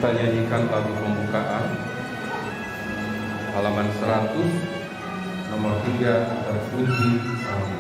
Kita nyanyikan lagu pembukaan halaman 100 nomor 3 terpuji sama.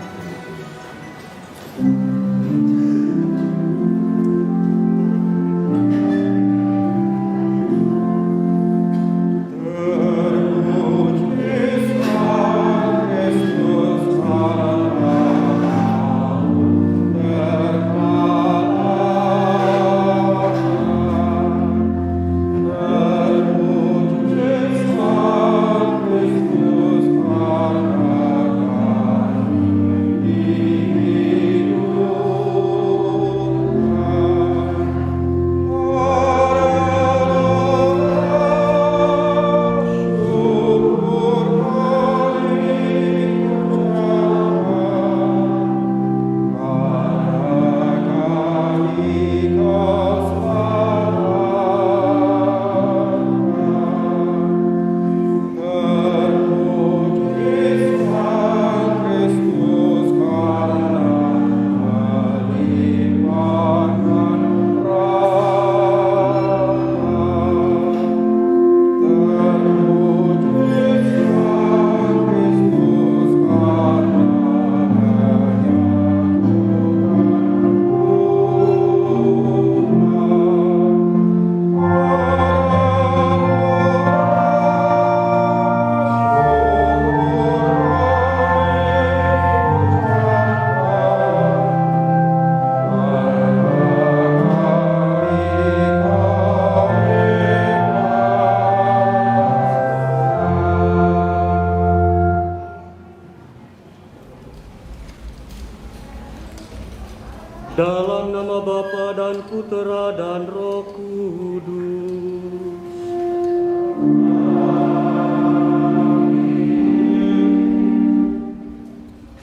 Dalam nama Bapa dan Putera dan Roh Kudus.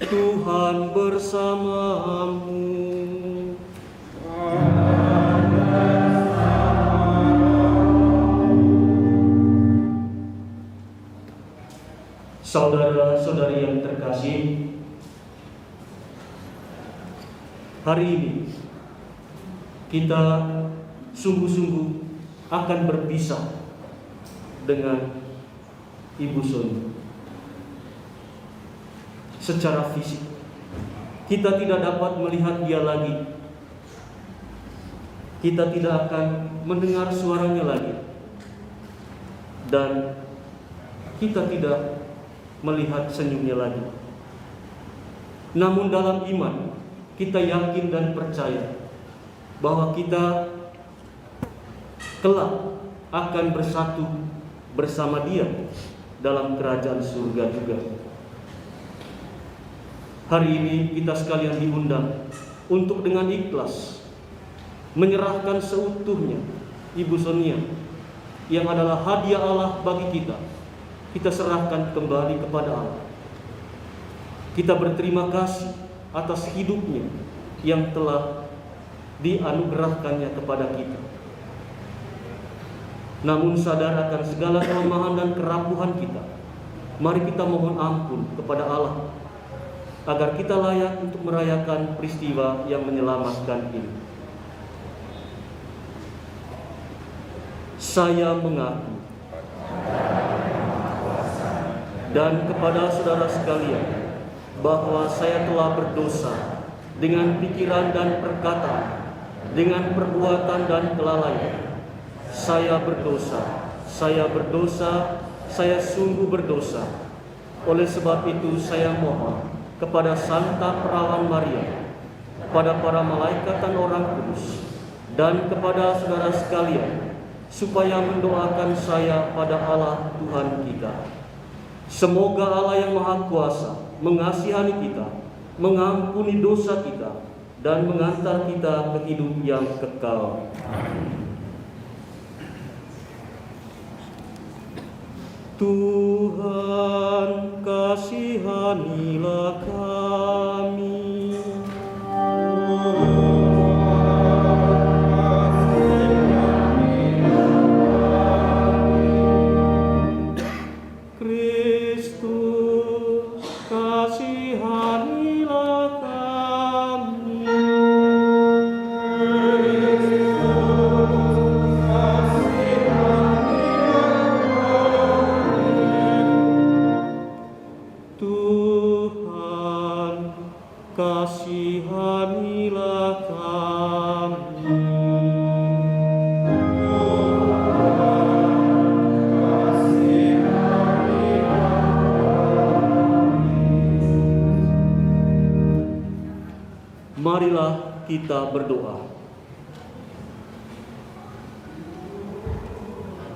Tuhan bersamamu. Saudara-saudari yang terkasih, hari ini kita sungguh-sungguh akan berpisah dengan Ibu Sony. Secara fisik kita tidak dapat melihat dia lagi. Kita tidak akan mendengar suaranya lagi. Dan kita tidak melihat senyumnya lagi. Namun dalam iman kita yakin dan percaya bahwa kita kelak akan bersatu bersama dia dalam kerajaan surga juga. Hari ini kita sekalian diundang untuk dengan ikhlas menyerahkan seutuhnya Ibu Sonia yang adalah hadiah Allah bagi kita. Kita serahkan kembali kepada Allah. Kita berterima kasih atas hidupnya yang telah dianugerahkannya kepada kita. Namun sadar akan segala kelemahan dan kerapuhan kita, mari kita mohon ampun kepada Allah agar kita layak untuk merayakan peristiwa yang menyelamatkan ini. Saya mengaku dan kepada saudara sekalian bahwa saya telah berdosa dengan pikiran dan perkataan, dengan perbuatan dan kelalaian. Saya berdosa, saya sungguh berdosa. Oleh sebab itu saya mohon kepada Santa Perawan Maria, kepada para malaikat dan orang kudus, dan kepada saudara sekalian, supaya mendoakan saya pada Allah Tuhan kita. Semoga Allah yang Maha Kuasa mengasihani kita, mengampuni dosa kita, dan mengantar kita ke hidup yang kekal. Tuhan, kasihanilah kami. Kasihanilah kami. kita berdoa.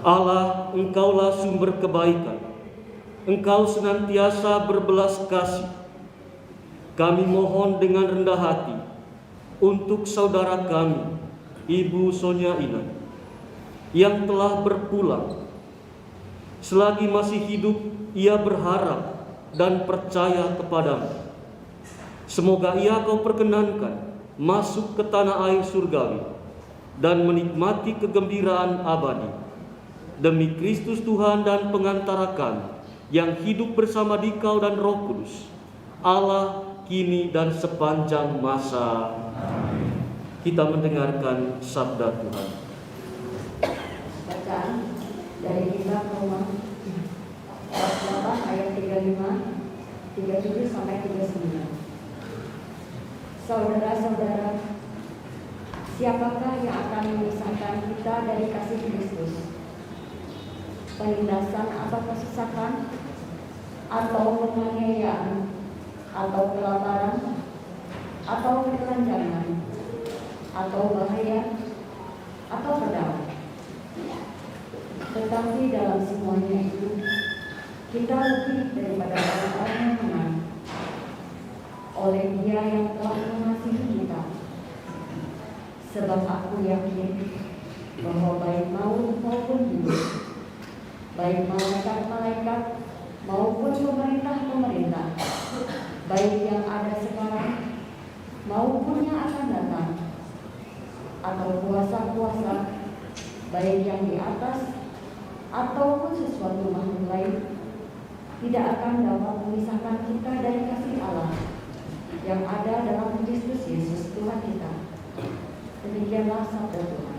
Allah, Engkaulah sumber kebaikan. Engkau senantiasa berbelas kasih. Kami mohon dengan rendah hati untuk saudara kami, Ibu Sonia Ina, yang telah berpulang. Selagi masih hidup, ia berharap dan percaya kepadamu. Semoga ia Kau perkenankan masuk ke tanah air surgawi dan menikmati kegembiraan abadi. Demi Kristus Tuhan dan pengantara kami, yang hidup bersama Dikau dan Roh Kudus, Allah kini dan sepanjang masa. Amin. Kita mendengarkan sabda Tuhan. Bacaan dari kitab Roma bab 8 ayat 35, 37 sampai 39. Saudara-saudara, siapakah yang akan memisahkan kita dari kasih Kristus? Penindasan atau kesesakan, atau penganiayaan, atau kelaparan, atau ketelanjangan, atau bahaya, atau pedang? Tetapi dalam semuanya itu, kita lebih daripada orang-orang yang menang oleh Dia yang telah mengasihi kita. Sebab aku yakin bahwa baik maut maupun hidup, baik malaikat-malaikat maupun pemerintah-pemerintah, baik yang ada sekarang maupun yang akan datang, atau kuasa-kuasa, baik yang di atas ataupun sesuatu makhluk lain, tidak akan dapat memisahkan kita dari kasih Allah yang ada dalam Kristus Yesus Tuhan kita. Demikianlah sabda Tuhan.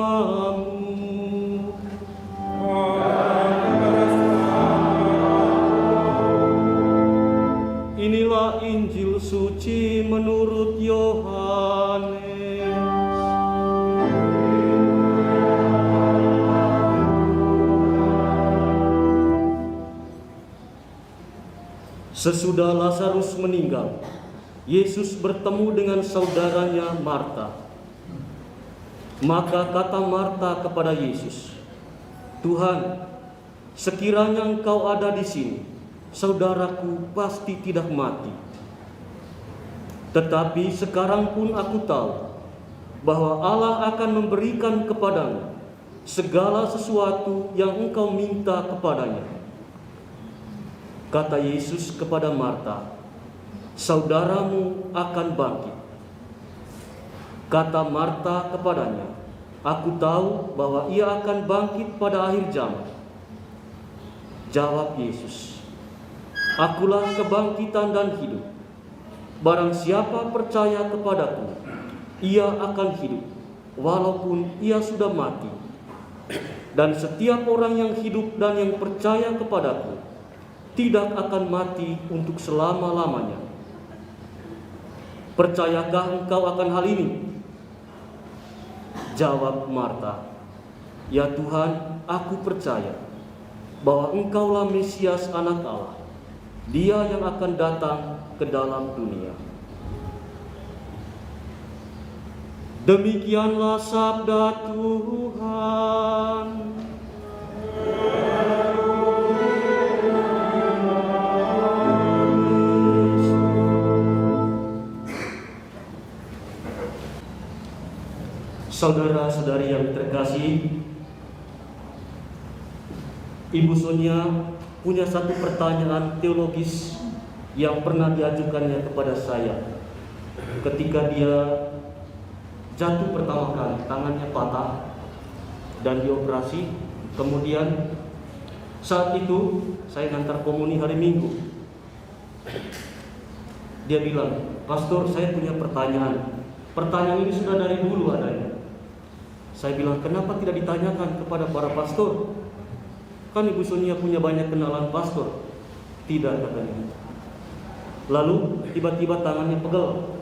bersamamu. Inilah Injil suci menurut Yohanes. Sesudah Lazarus meninggal, Yesus bertemu dengan saudaranya Marta. Maka kata Marta kepada Yesus, "Tuhan, sekiranya Engkau ada di sini, saudaraku pasti tidak mati. Tetapi sekarang pun aku tahu bahwa Allah akan memberikan kepadamu segala sesuatu yang engkau minta kepadanya." Kata Yesus kepada Marta, "Saudaramu akan bangkit." Kata Marta kepadanya, "Aku tahu bahwa ia akan bangkit pada akhir zaman." Jawab Yesus, "Akulah kebangkitan dan hidup. Barang siapa percaya kepadaku, ia akan hidup, walaupun ia sudah mati. Dan setiap orang yang hidup dan yang percaya kepadaku, tidak akan mati untuk selama-lamanya. Percayakah engkau akan hal ini?" Jawab Marta, "Ya Tuhan, aku percaya bahwa Engkaulah Mesias Anak Allah, Dia yang akan datang ke dalam dunia." Demikianlah sabda Tuhan. Saudara-saudari yang terkasih, Ibu Sonia punya satu pertanyaan teologis yang pernah diajukannya kepada saya ketika dia jatuh pertama kali, tangannya patah dan dioperasi. Kemudian saat itu saya ngantar komuni hari Minggu. Dia bilang, "Pastor, saya punya pertanyaan. Pertanyaan ini sudah dari dulu adanya." Saya bilang, "Kenapa tidak ditanyakan kepada para pastor? Kan Ibu Sonia punya banyak kenalan pastor." "Tidak," katanya. Lalu tiba-tiba tangannya pegel.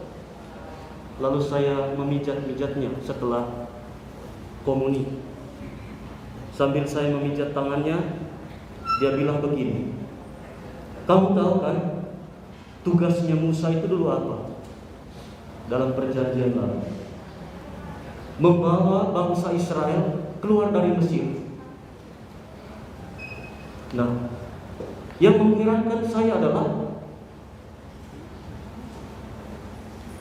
Lalu saya memijat-mijatnya setelah komuni. Sambil saya memijat tangannya, dia bilang begini, "Kamu tahu kan tugasnya Musa itu dulu apa dalam perjanjian lama? Membawa bangsa Israel keluar dari Mesir." Nah, yang mengherankan saya adalah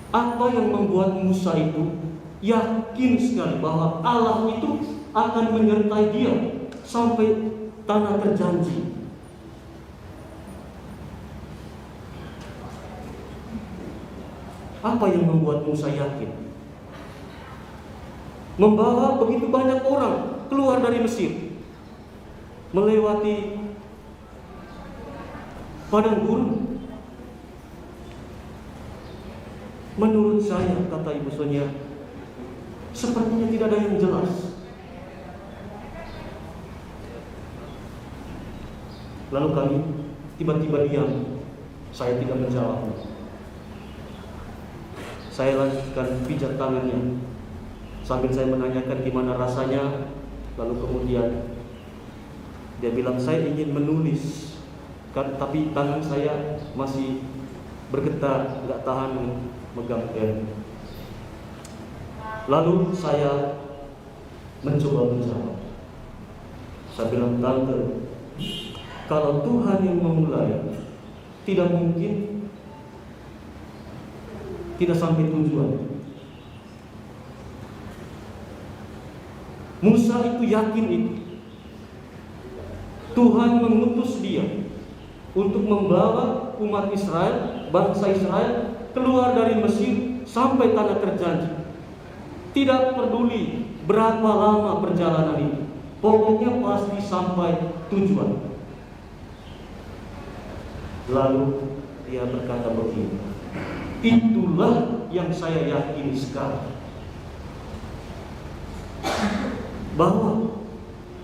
apa yang membuat Musa itu yakin sekali bahwa Allah itu akan menyertai dia sampai tanah terjanji. Apa yang membuat Musa yakin? Membawa begitu banyak orang keluar dari Mesir, melewati padang gurun. Menurut saya, kata Ibu Sonia, sepertinya tidak ada yang jelas. Lalu kami tiba-tiba diam. Saya tidak menjawab. Saya lanjutkan pijat tangannya sambil saya menanyakan gimana rasanya. Lalu kemudian dia bilang, "Saya ingin menulis, tapi tangan saya masih bergetar, nggak tahan megang pen." Lalu saya mencoba menjawab. Saya bilang, "Tante, kalau Tuhan yang memulai, tidak mungkin tidak sampai tujuan." Musa itu yakin itu. Tuhan mengutus dia untuk membawa umat Israel, bangsa Israel, keluar dari Mesir sampai tanah terjanji. Tidak peduli berapa lama perjalanan itu, pokoknya pasti sampai tujuan. Lalu dia berkata begini, "Itulah yang saya yakini sekarang. bahwa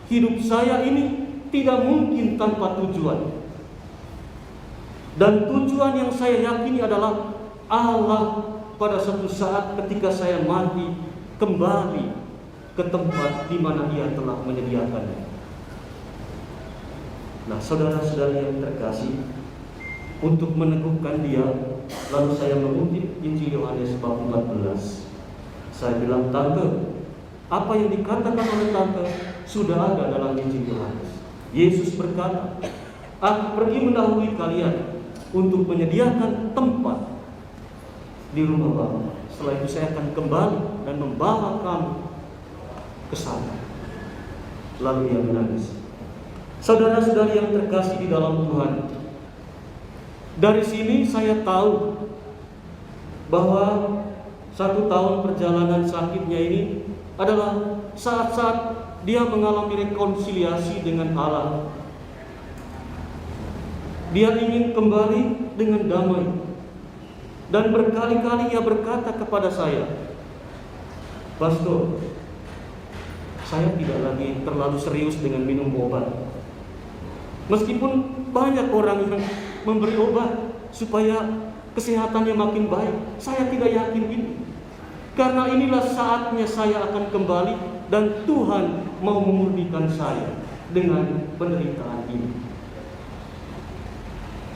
hidup saya ini tidak mungkin tanpa tujuan. Dan tujuan yang saya yakini adalah Allah pada suatu saat ketika saya mati kembali ke tempat di mana Dia telah menyediakannya. Nah, saudara-saudari yang terkasih, untuk meneguhkan dia, lalu saya mengutip Injil Yohanes bab 14. Saya bilang, tante, apa yang dikatakan oleh tante sudah ada dalam Injil Yohanes. Yesus berkata, aku pergi mendahului kalian untuk menyediakan tempat di rumah Bapa. Setelah itu saya akan kembali dan membawa kamu ke sana. Lalu ia menangis. Saudara-saudari yang terkasih di dalam Tuhan, dari sini saya tahu bahwa 1 tahun perjalanan sakitnya ini adalah saat-saat dia mengalami rekonsiliasi dengan Allah. Dia ingin kembali dengan damai. Dan berkali-kali ia berkata kepada saya, Pastor, saya tidak lagi terlalu serius dengan minum obat. Meskipun banyak orang yang memberi obat supaya kesehatannya makin baik, saya tidak yakin itu. Karena inilah saatnya saya akan kembali dan Tuhan mau memurnikan saya dengan penderitaan ini.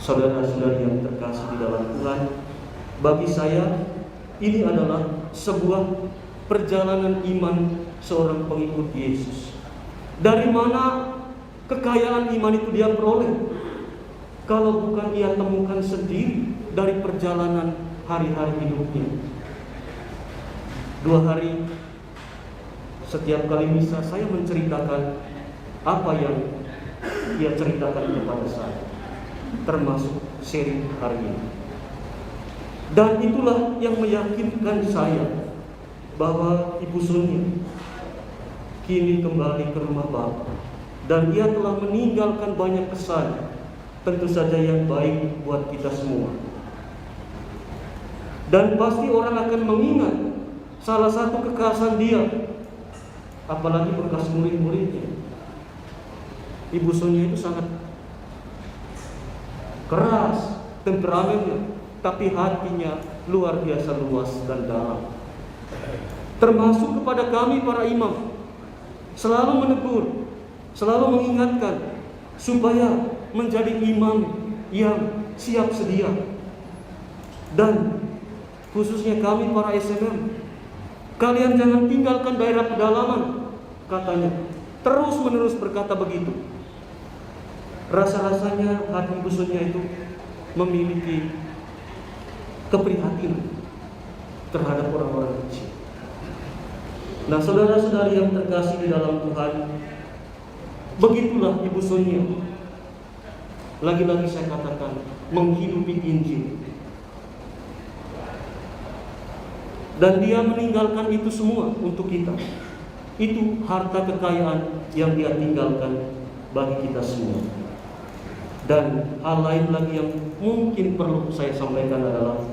Saudara-saudari yang terkasih di dalam Tuhan, bagi saya ini adalah sebuah perjalanan iman seorang pengikut Yesus. Dari mana kekayaan iman itu dia peroleh? Kalau bukan ia temukan sendiri dari perjalanan hari-hari hidupnya. 2 hari setiap kali misa saya menceritakan apa yang ia ceritakan kepada saya, termasuk seri hari ini. Dan itulah yang meyakinkan saya bahwa Ibu Sonia kini kembali ke rumah Bapa, dan ia telah meninggalkan banyak kesan, tentu saja yang baik buat kita semua. Dan pasti orang akan mengingat salah satu kekhasan dia, apalagi bekas murid-muridnya. Ibu Sonia itu sangat keras temperamennya, tapi hatinya luar biasa luas dan dalam. Termasuk kepada kami para imam, selalu menegur, selalu mengingatkan supaya menjadi imam yang siap sedia. Dan khususnya kami para SMM, kalian jangan tinggalkan daerah pedalaman, katanya. Terus menerus berkata begitu. Rasa-rasanya hati Ibu Sonia itu memiliki keprihatinan terhadap orang-orang kecil. Nah, saudara-saudari yang terkasih di dalam Tuhan, begitulah Ibu Sonia. Lagi-lagi saya katakan, menghidupi Injil. Dan dia meninggalkan itu semua untuk kita. Itu harta kekayaan yang dia tinggalkan bagi kita semua. Dan hal lain lagi yang mungkin perlu saya sampaikan adalah,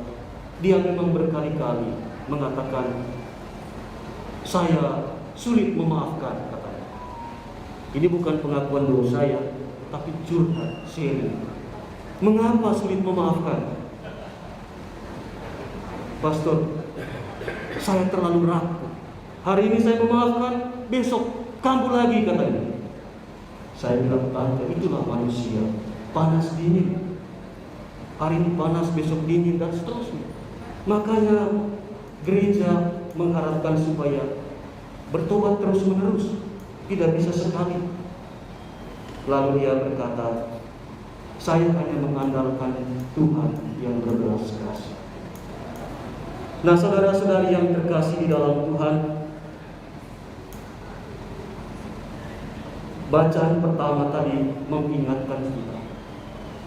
dia memang berkali-kali mengatakan, saya sulit memaafkan, katanya. Ini bukan pengakuan dosa saya, tapi curhat, sharing. Mengapa sulit memaafkan? Pastor, saya terlalu rapuh. Hari ini saya memaafkan, besok kambuh lagi, katanya. Saya bilang, tante, itulah manusia. Panas dingin. Hari ini panas, besok dingin, dan seterusnya. Makanya gereja mengharapkan supaya bertobat terus-menerus, tidak bisa sekali. Lalu dia berkata, saya hanya mengandalkan Tuhan yang berbelas kasih. Nah, saudara-saudari yang terkasih di dalam Tuhan, bacaan pertama tadi mengingatkan kita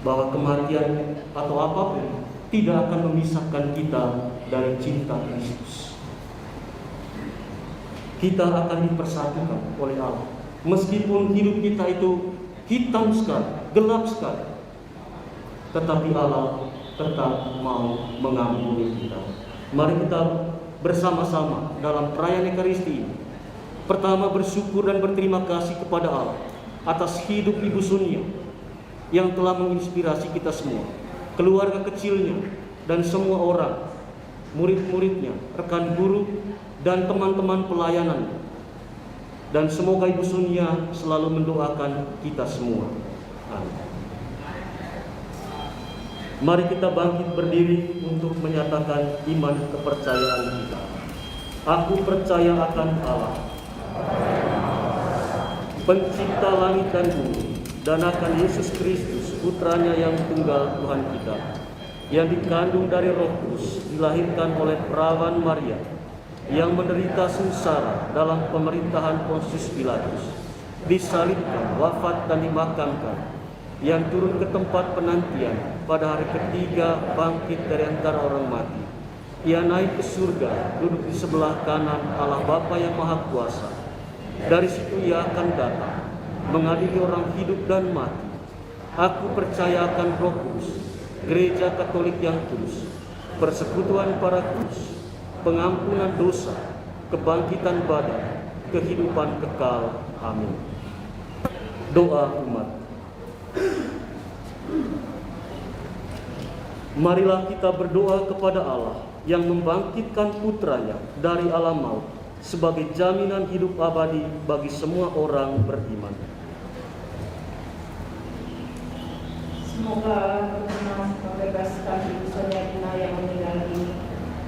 bahwa kematian atau apapun tidak akan memisahkan kita dari cinta Kristus. Kita akan dipersatukan oleh Allah. Meskipun hidup kita itu hitam sekali, gelap sekali, tetapi Allah tetap mau mengampuni kita. Mari kita bersama-sama dalam perayaan Ekaristi ini Pertama, bersyukur dan berterima kasih kepada Allah atas hidup Ibu Sonia yang telah menginspirasi kita semua, keluarga kecilnya, dan semua orang, murid-muridnya, rekan guru, dan teman-teman pelayanannya. Dan semoga Ibu Sonia selalu mendoakan kita semua. Amin. Mari kita bangkit berdiri untuk menyatakan iman kepercayaan kita. Aku percaya akan Allah, Pencipta langit dan bumi, dan akan Yesus Kristus, Putranya yang tunggal Tuhan kita, yang dikandung dari Roh Kudus, dilahirkan oleh perawan Maria, yang menderita sengsara dalam pemerintahan Pontius Pilatus, disalibkan, wafat dan dimakamkan, yang turun ke tempat penantian, pada hari ketiga bangkit dari antara orang mati. Ia naik ke surga, duduk di sebelah kanan Allah Bapa yang Maha Kuasa. Dari situ ia akan datang, mengadili orang hidup dan mati. Aku percaya akan Roh Kudus, Gereja Katolik yang kudus, persekutuan para kudus, pengampunan dosa, kebangkitan badan, kehidupan kekal. Amin. Doa umat. Marilah kita berdoa kepada Allah yang membangkitkan putranya dari alam maut sebagai jaminan hidup abadi bagi semua orang beriman. Semoga Allah berkenan membebaskan Ibu Sonia yang meninggal ini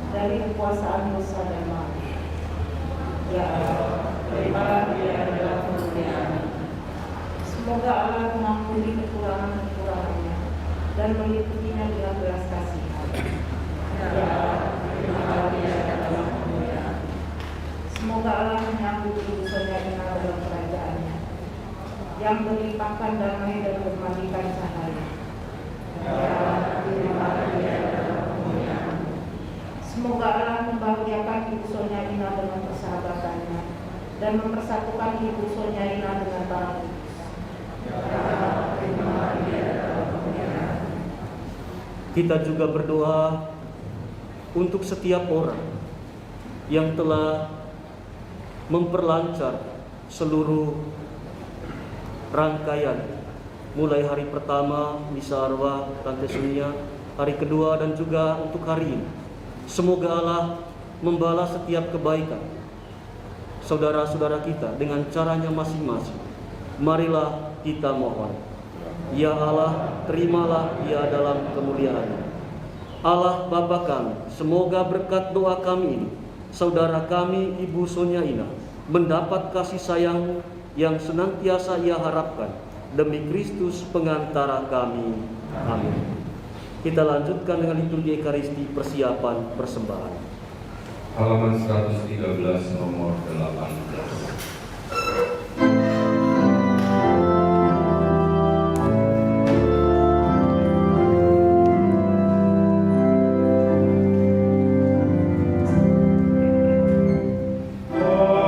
dari kekuasaan dosa dan maut. Ya Allah, terimalah dia dalam kemuliaan. Semoga Allah mengampuni kekurangan-kekurangannya dan meliputinya dengan belas kasihan. Ya Allah, terimalah dia dalam kemuliaan. Semoga Allah menyambut Ibu Sonia dalam kerajaannya, yang melimpahkan damai dan memandikan cahaya. Ya Allah, terimalah dia dalam kemuliaan. Semoga Allah membahagiakan Ibu Sonia dengan persahabatannya dan mempersatukan Ibu Sonia dengan para kudus. Kita juga berdoa untuk setiap orang yang telah memperlancar seluruh rangkaian, mulai hari pertama misa arwah Tante Sonia, hari kedua dan juga untuk hari ini. Semoga Allah membalas setiap kebaikan saudara-saudara kita dengan caranya masing-masing. Marilah kita mohon. Ya Allah, terimalah ia dalam kemuliaan-Nya. Allah Bapa kami, semoga berkat doa kami ini, saudara kami Ibu Sonia Ina mendapat kasih sayang yang senantiasa ia harapkan demi Kristus pengantara kami. Amin. Kita lanjutkan dengan liturgi Ekaristi persiapan persembahan. Halaman 113 nomor 18. Oh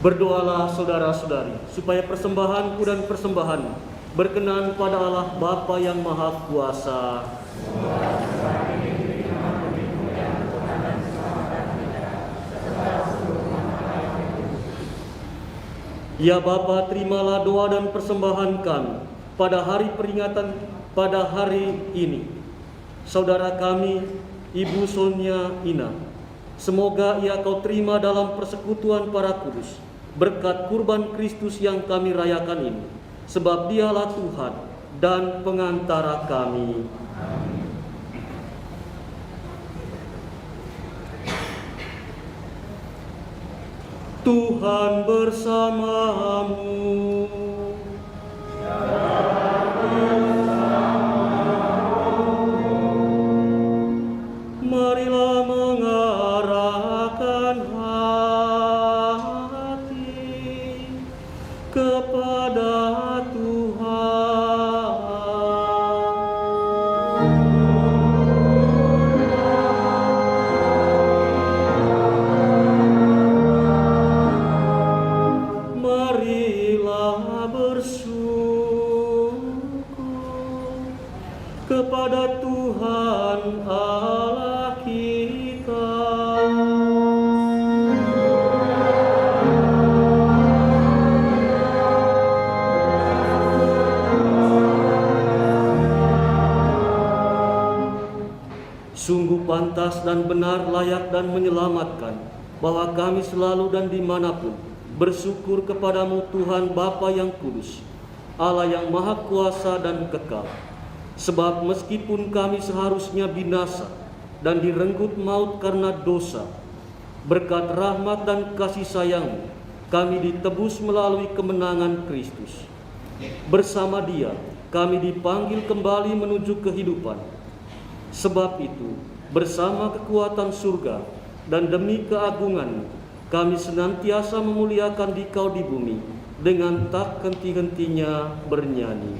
Berdoalah saudara-saudari, supaya persembahanku dan persembahanmu berkenan pada Allah Bapa yang Maha Kuasa. Ya Bapa, terimalah doa dan persembahan kami pada hari peringatan pada hari ini. Saudara kami, Ibu Sonia Ina, semoga ia kau terima dalam persekutuan para kudus, berkat kurban Kristus yang kami rayakan ini, sebab dialah Tuhan dan pengantara kami. Tuhan bersamamu. Marilah mengarahkan hati kepada Tuhan. Marilah bersyukur kepada Tuhan Allah kita. Sungguh pantas dan benar, layak dan menyelamatkan, bahwa kami selalu dan dimanapun bersyukur kepadamu Tuhan Bapa yang kudus, Allah yang maha kuasa dan kekal. Sebab meskipun kami seharusnya binasa dan direnggut maut karena dosa, berkat rahmat dan kasih sayang-Mu kami ditebus melalui kemenangan Kristus. Bersama Dia kami dipanggil kembali menuju kehidupan. Sebab itu, bersama kekuatan surga dan demi keagungan-Mu, kami senantiasa memuliakan Dikau di bumi dengan tak henti-hentinya bernyanyi.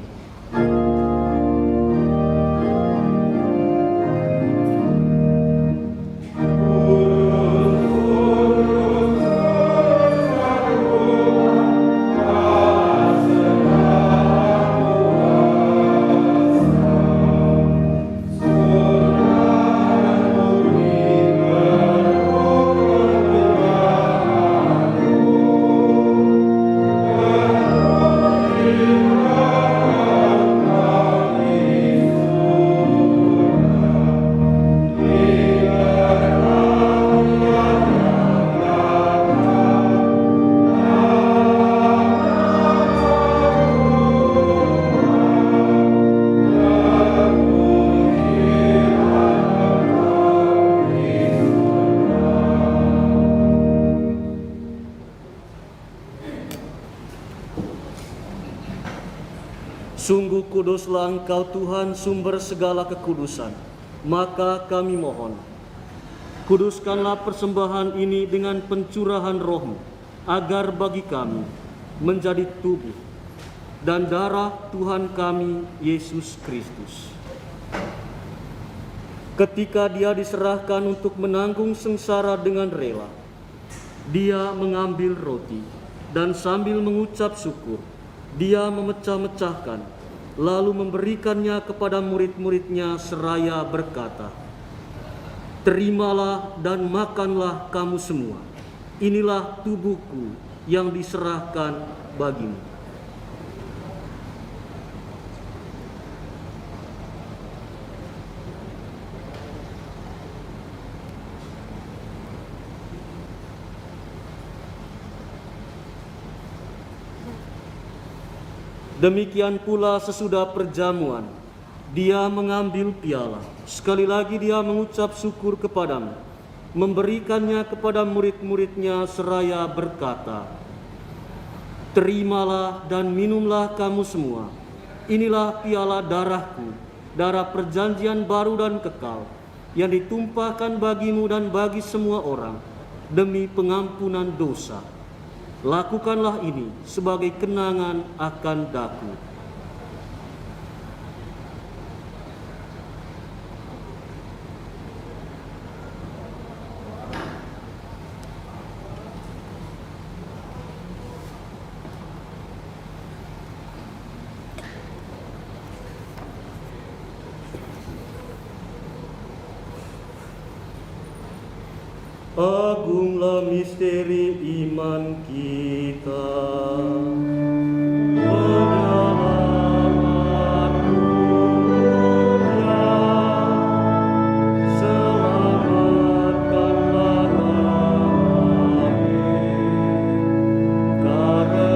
Sungguh kuduslah Engkau Tuhan, sumber segala kekudusan. Maka kami mohon, kuduskanlah persembahan ini dengan pencurahan Roh-Mu, agar bagi kami menjadi tubuh dan darah Tuhan kami Yesus Kristus. Ketika Dia diserahkan untuk menanggung sengsara dengan rela, Dia mengambil roti dan sambil mengucap syukur, Dia memecah-mecahkan, lalu memberikannya kepada murid-muridnya seraya berkata, "Terimalah dan makanlah kamu semua. Inilah tubuhku yang diserahkan bagimu." Demikian pula sesudah perjamuan, Dia mengambil piala. Sekali lagi Dia mengucap syukur kepadamu, memberikannya kepada murid-muridnya seraya berkata, "Terimalah dan minumlah kamu semua. Inilah piala darahku, darah perjanjian baru dan kekal, yang ditumpahkan bagimu dan bagi semua orang demi pengampunan dosa. Lakukanlah ini sebagai kenangan akan daku." Agunglah misteri iman kita. Penyelamat dunia, selamatkanlah kami, karena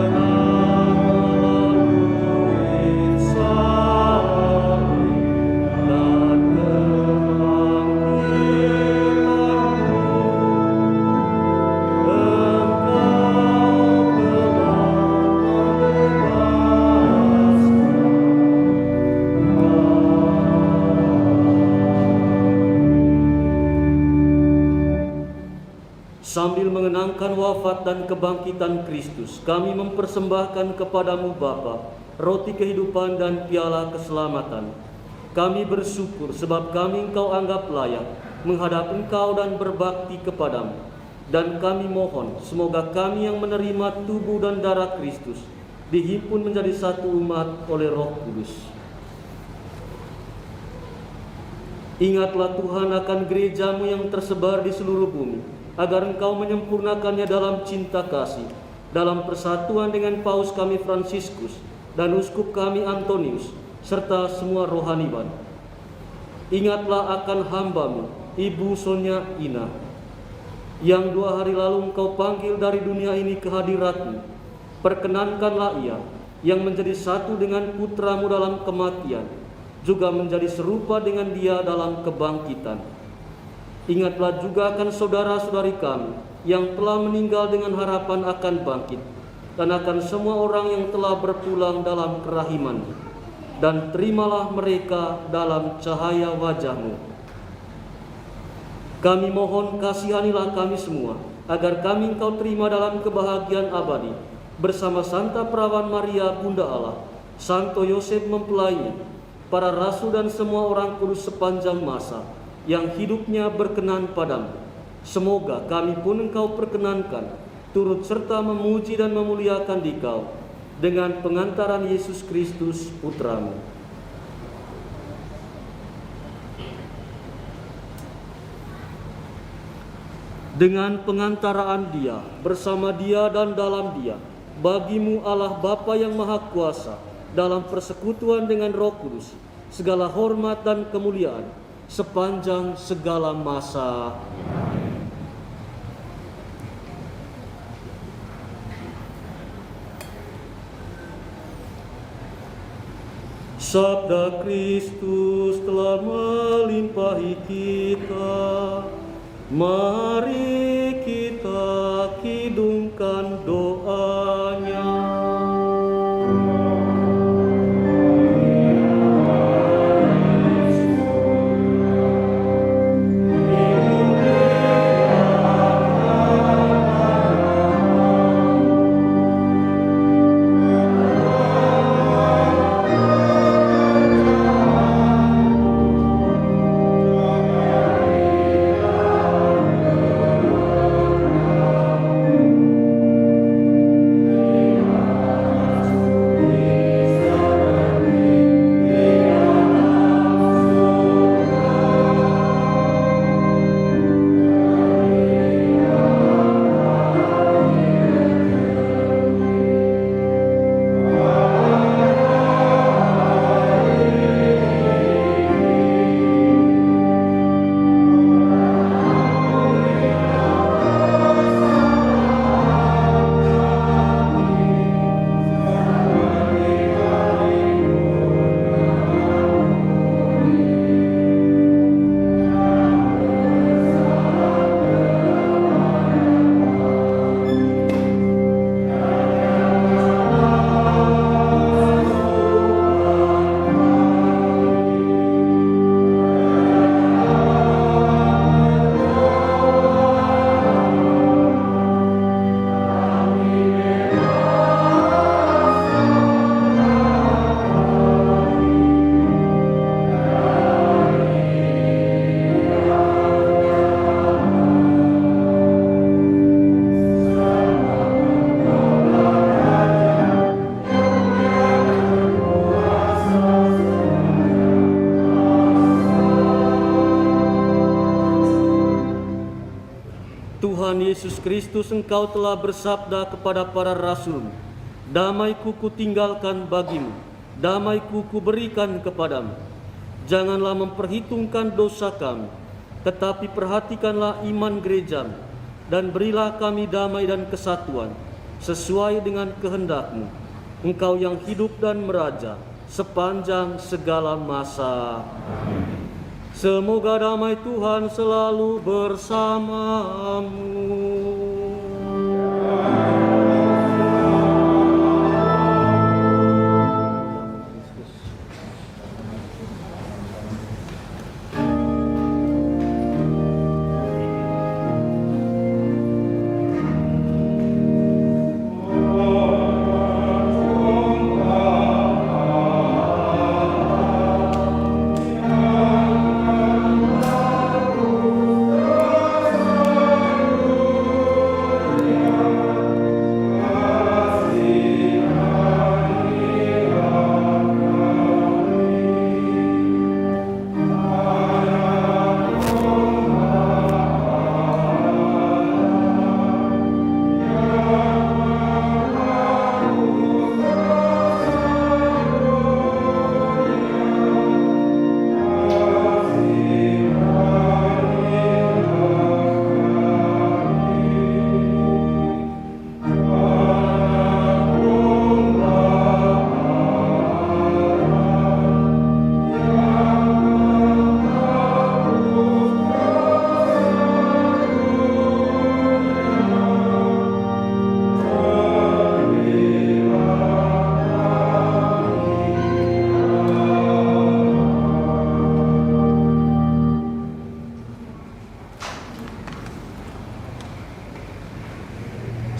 melalui salib dan sambil mengenangkan wafat dan kebangkitan Kristus, kami mempersembahkan kepadamu Bapa, roti kehidupan dan piala keselamatan. Kami bersyukur sebab kami Engkau anggap layak menghadap Engkau dan berbakti kepadamu. Dan kami mohon, semoga kami yang menerima tubuh dan darah Kristus dihimpun menjadi satu umat oleh Roh Kudus. Ingatlah Tuhan akan gerejamu yang tersebar di seluruh bumi, agar Engkau menyempurnakannya dalam cinta kasih, dalam persatuan dengan Paus kami Fransiskus dan Uskup kami Antonius, serta semua rohaniwan. Ingatlah akan hamba-Mu, Ibu Sonia Ina, yang 2 hari lalu Engkau panggil dari dunia ini ke hadirat-Mu. Perkenankanlah ia, yang menjadi satu dengan putra-Mu dalam kematian, juga menjadi serupa dengan Dia dalam kebangkitan. Ingatlah juga akan saudara-saudari kami yang telah meninggal dengan harapan akan bangkit, dan akan semua orang yang telah berpulang dalam kerahiman. Dan terimalah mereka dalam cahaya wajah-Mu. Kami mohon kasihanilah kami semua, agar kami Engkau terima dalam kebahagiaan abadi, bersama Santa Perawan Maria Bunda Allah, Santo Yosef mempelainya, para rasul dan semua orang kudus sepanjang masa, yang hidupnya berkenan padamu. Semoga kami pun Engkau perkenankan, turut serta memuji dan memuliakan Dikau, dengan pengantaran Yesus Kristus Putra-Mu. Dengan pengantaraan Dia, bersama Dia dan dalam Dia, bagi-Mu Allah Bapa yang Maha Kuasa, dalam persekutuan dengan Roh Kudus, segala hormat dan kemuliaan sepanjang segala masa. Sabda Kristus telah melimpahi kita. Mari kita kidungkan doanya. Kristus, Engkau telah bersabda kepada para rasul, damai-Ku kutinggalkan bagimu, damai-Ku kuberikan kepadamu. Janganlah memperhitungkan dosa kami, tetapi perhatikanlah iman gerejamu, dan berilah kami damai dan kesatuan, sesuai dengan kehendak-Mu, Engkau yang hidup dan meraja sepanjang segala masa. Semoga damai Tuhan selalu bersamamu.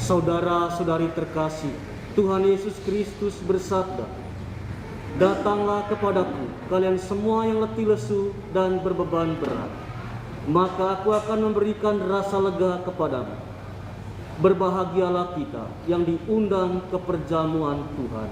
Saudara-saudari terkasih, Tuhan Yesus Kristus bersabda, datanglah kepadaku kalian semua yang letih lesu dan berbeban berat, maka aku akan memberikan rasa lega kepadamu. Berbahagialah kita yang diundang ke perjamuan Tuhan.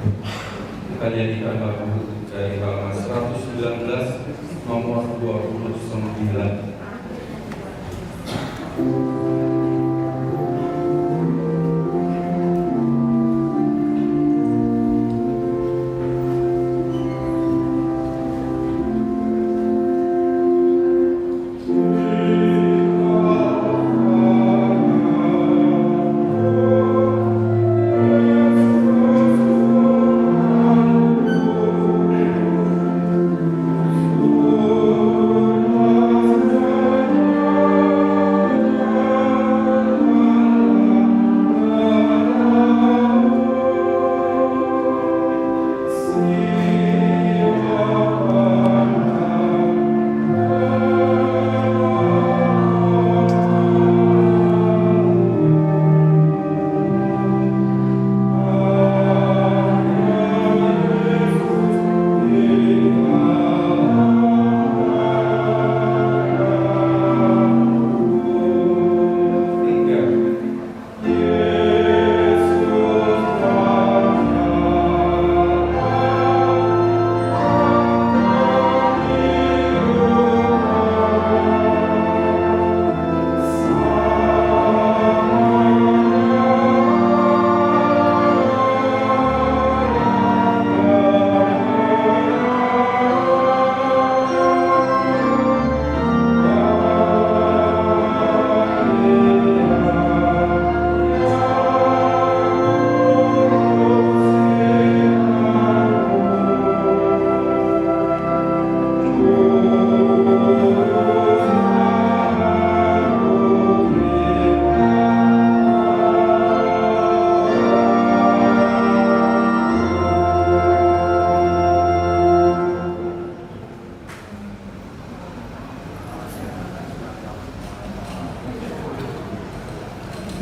Kita nyanyikan lagu dari halaman 119 nomor 29.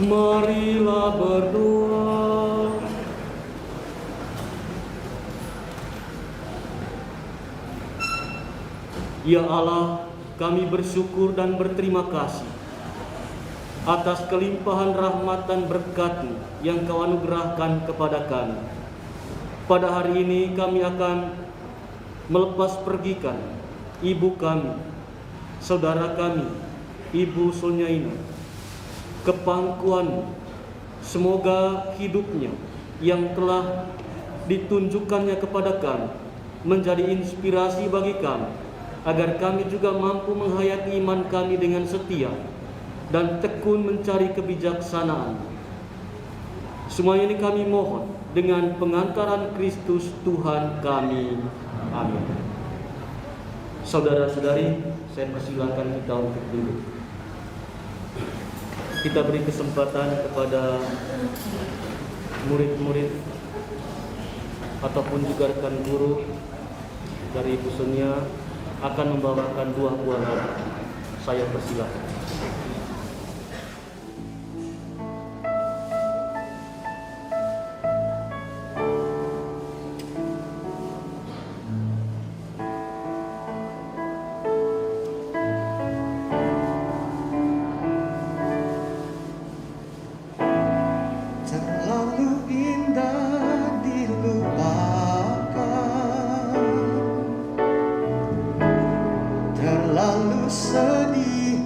Marilah berdoa. Ya Allah, kami bersyukur dan berterima kasih atas kelimpahan rahmat dan berkat-Mu yang Kau anugerahkan kepada kami. Pada hari ini kami akan melepas pergikan ibu kami, saudara kami, Ibu Sulnyaina, ke pangkuan. Semoga hidupnya yang telah ditunjukkannya kepada kami menjadi inspirasi bagi kami, agar kami juga mampu menghayati iman kami dengan setia dan tekun mencari kebijaksanaan. Semua ini kami mohon dengan pengantaran Kristus Tuhan kami. Amin. Saudara-saudari, saya persilakan kita untuk duduk. Kita beri kesempatan kepada murid-murid ataupun juga rekan guru dari Ibu Sonia akan membawakan 2 buah lagu. Saya persilakan. Terlalu sedih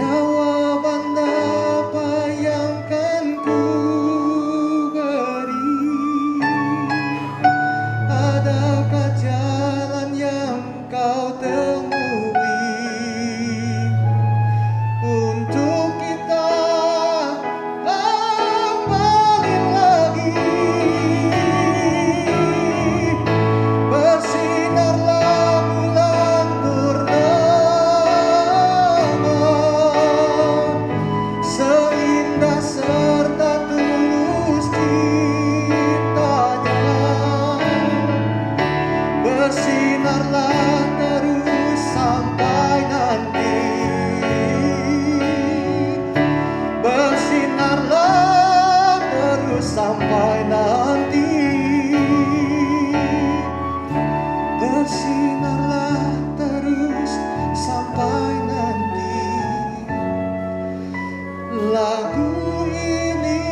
jawaban apa yang kan ku beri? Adakah jalan yang kau temui untuk kita kembali lagi? Bersinarlah bulan purnama, seindah serta tulus cintanya. Bersinarlah terus sampai nanti. Bersinarlah terus sampai nanti. Bersinarlah terus sampai nanti. Lagu ini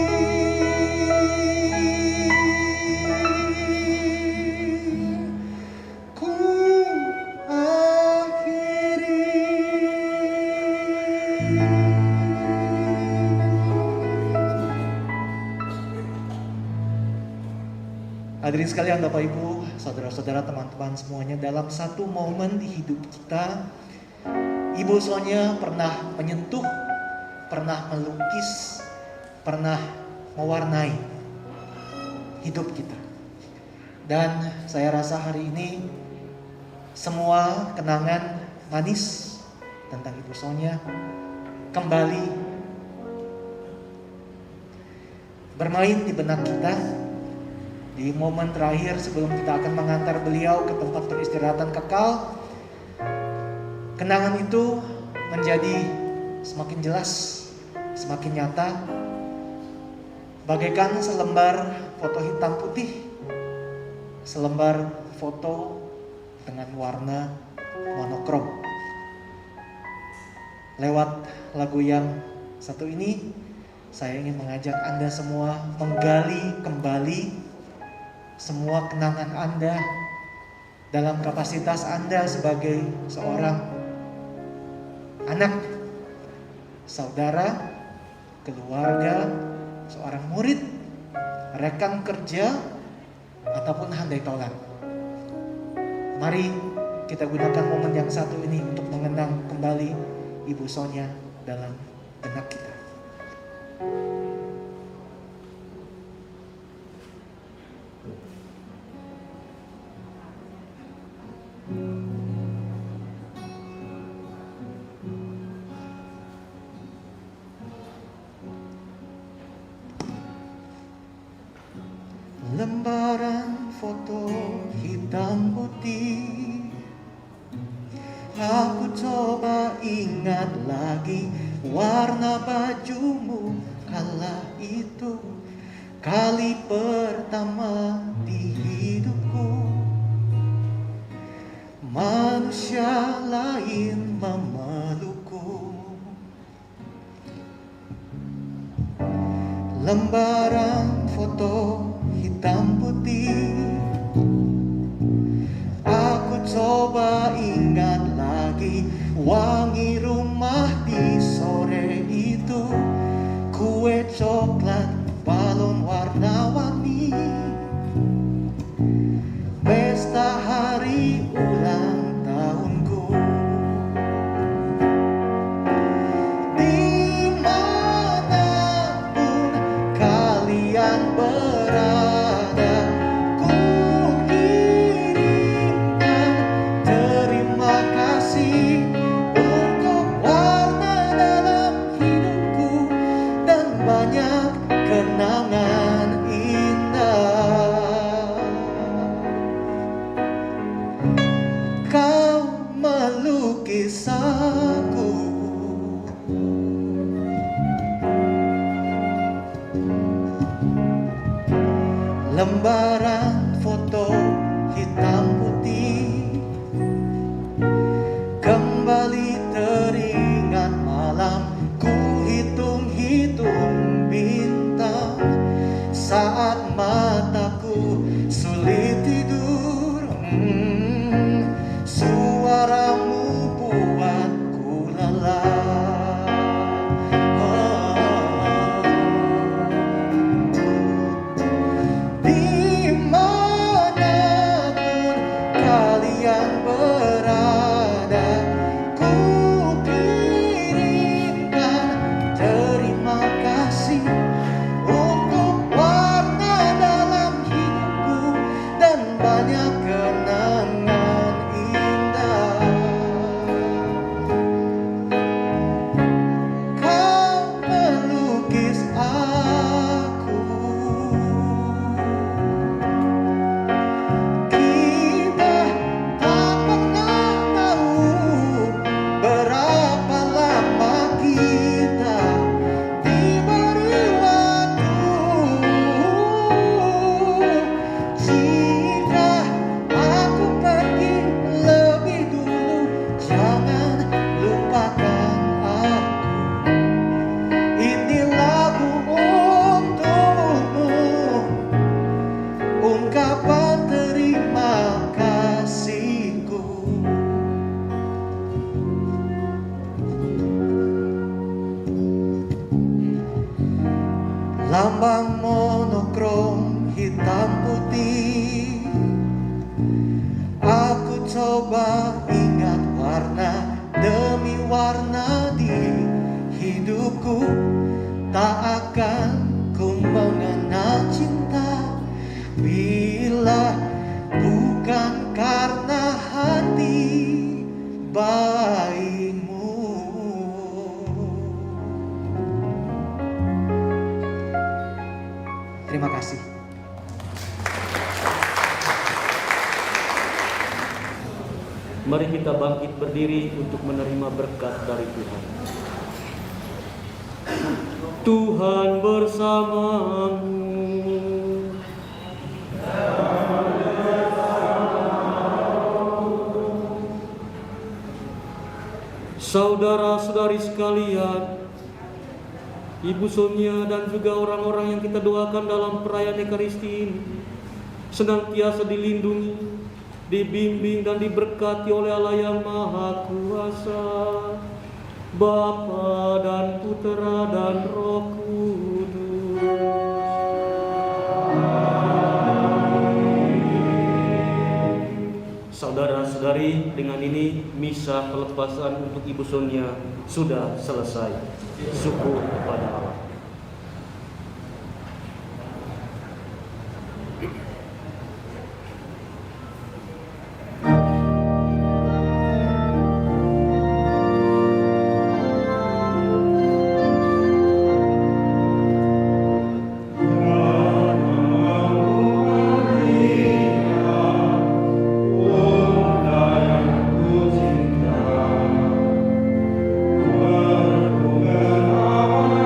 ku akhiri. Hadirin sekalian, Bapak Ibu, saudara-saudara, teman-teman semuanya, dalam satu momen di hidup kita, Ibu Sonia pernah menyentuh, pernah melukis, pernah mewarnai hidup kita. Dan saya rasa hari ini semua kenangan manis tentang Ibu Sonia kembali bermain di benak kita di momen terakhir sebelum kita akan mengantar beliau ke tempat peristirahatan kekal. Kenangan itu menjadi semakin jelas, semakin nyata, bagaikan selembar foto hitam putih, selembar foto dengan warna monokrom. Lewat lagu yang satu ini, saya ingin mengajak Anda semua menggali kembali semua kenangan Anda dalam kapasitas Anda sebagai seorang anak, saudara, keluarga, seorang murid, rekan kerja, ataupun handai tolan. Mari kita gunakan momen yang satu ini untuk mengenang kembali Ibu Sonia dalam benak kita. Lembaran foto hitam putih, aku coba ingat lagi warna bajumu kala itu, kali pertama di hidupku. Manusia lain memelukku. Lembaran foto hitam putih, aku coba ingat lagi wangi rumah di sore itu, kue coklat, balon warna-warni, pesta hari ulang tahunku. Dimanapun kalian berada, ku kirimkan terima kasih untuk warna dalam hidupku dan banyak kenangan indah. Kau melukis aku, lembaran foto hitam putih, kembali teringat malam ku hitung-hitung bintang saat mataku sulit tidur. Suaramu buatku lelah. lambang monokrom hitam putih. Aku coba ingat warna demi warna di hidupku, tak akan ku mengenal cinta bila bukan karena hati baikmu. Terima kasih. Mari kita bangkit berdiri untuk menerima berkat dari Tuhan. Tuhan bersamamu. Saudara-saudari sekalian, Ibu Sonia dan juga orang-orang yang kita doakan dalam perayaan Ekaristi ini senantiasa dilindungi, dibimbing dan diberkati oleh Allah yang Maha Kuasa, Bapa dan Putera dan Roh Kudus. Saudara-saudari, dengan ini misa pelepasan untuk Ibu Sonia sudah selesai. Syukur kepada Allah. Berhubungan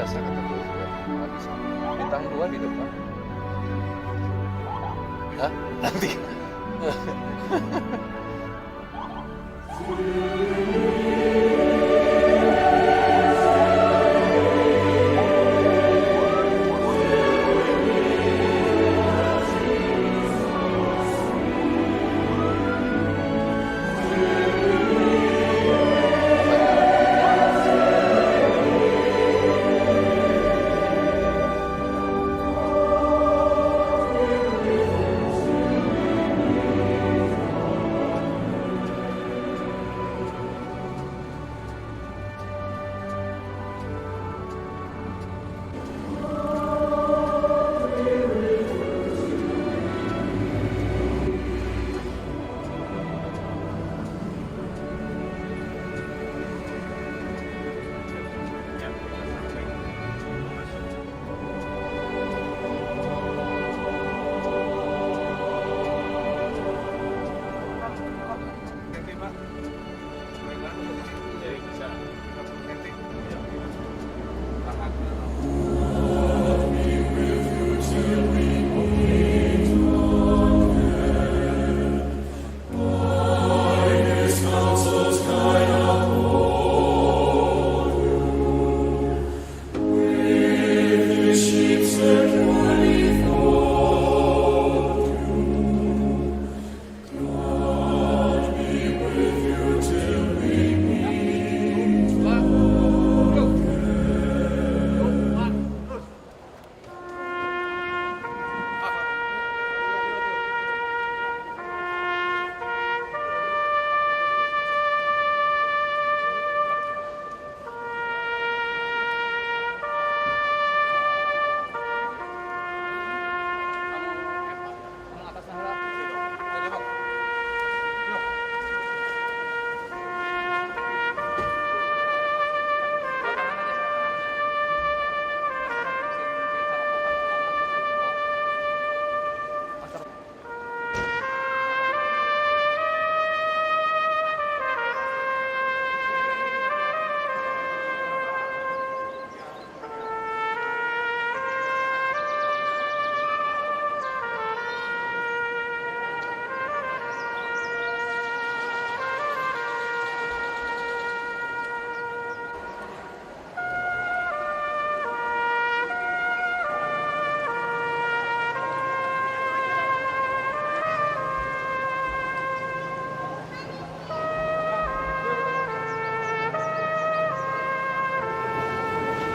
biasa kata gue juga. Habis bintang 2 di depan. Hah? Nanti.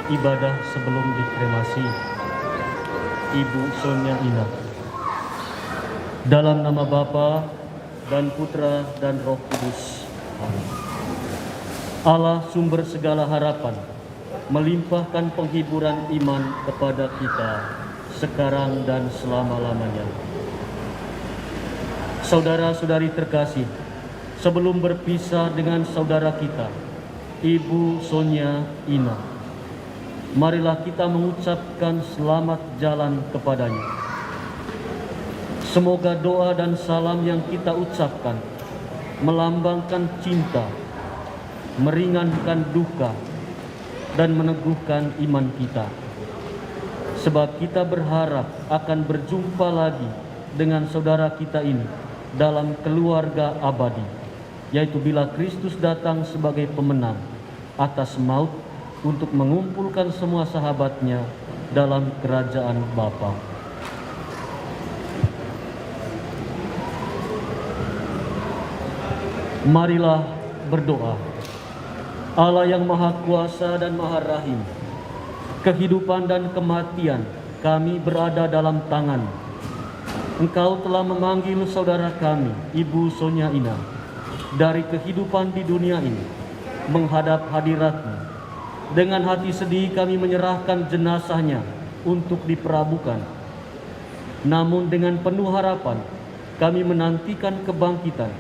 Ibadah sebelum dikremasi. Ibu Sonia Ina. Dalam nama Bapa dan Putra dan Roh Kudus. Amin. Allah sumber segala harapan melimpahkan penghiburan iman kepada kita sekarang dan selama-lamanya. Saudara-saudari terkasih, sebelum berpisah dengan saudara kita, Ibu Sonia Ina, marilah kita mengucapkan selamat jalan kepadanya. Semoga doa dan salam yang kita ucapkan melambangkan cinta, meringankan duka, dan meneguhkan iman kita. Sebab kita berharap akan berjumpa lagi dengan saudara kita ini dalam keluarga abadi, yaitu bila Kristus datang sebagai pemenang atas maut untuk mengumpulkan semua sahabatnya dalam kerajaan Bapa. Marilah berdoa. Allah yang Maha Kuasa dan Maha Rahim, kehidupan dan kematian kami berada dalam tangan. Engkau telah memanggil saudara kami, Ibu Sonia Ina, dari kehidupan di dunia ini menghadap hadirat-Mu. Dengan hati sedih kami menyerahkan jenazahnya untuk diperabukan. Namun dengan penuh harapan kami menantikan kebangkitan,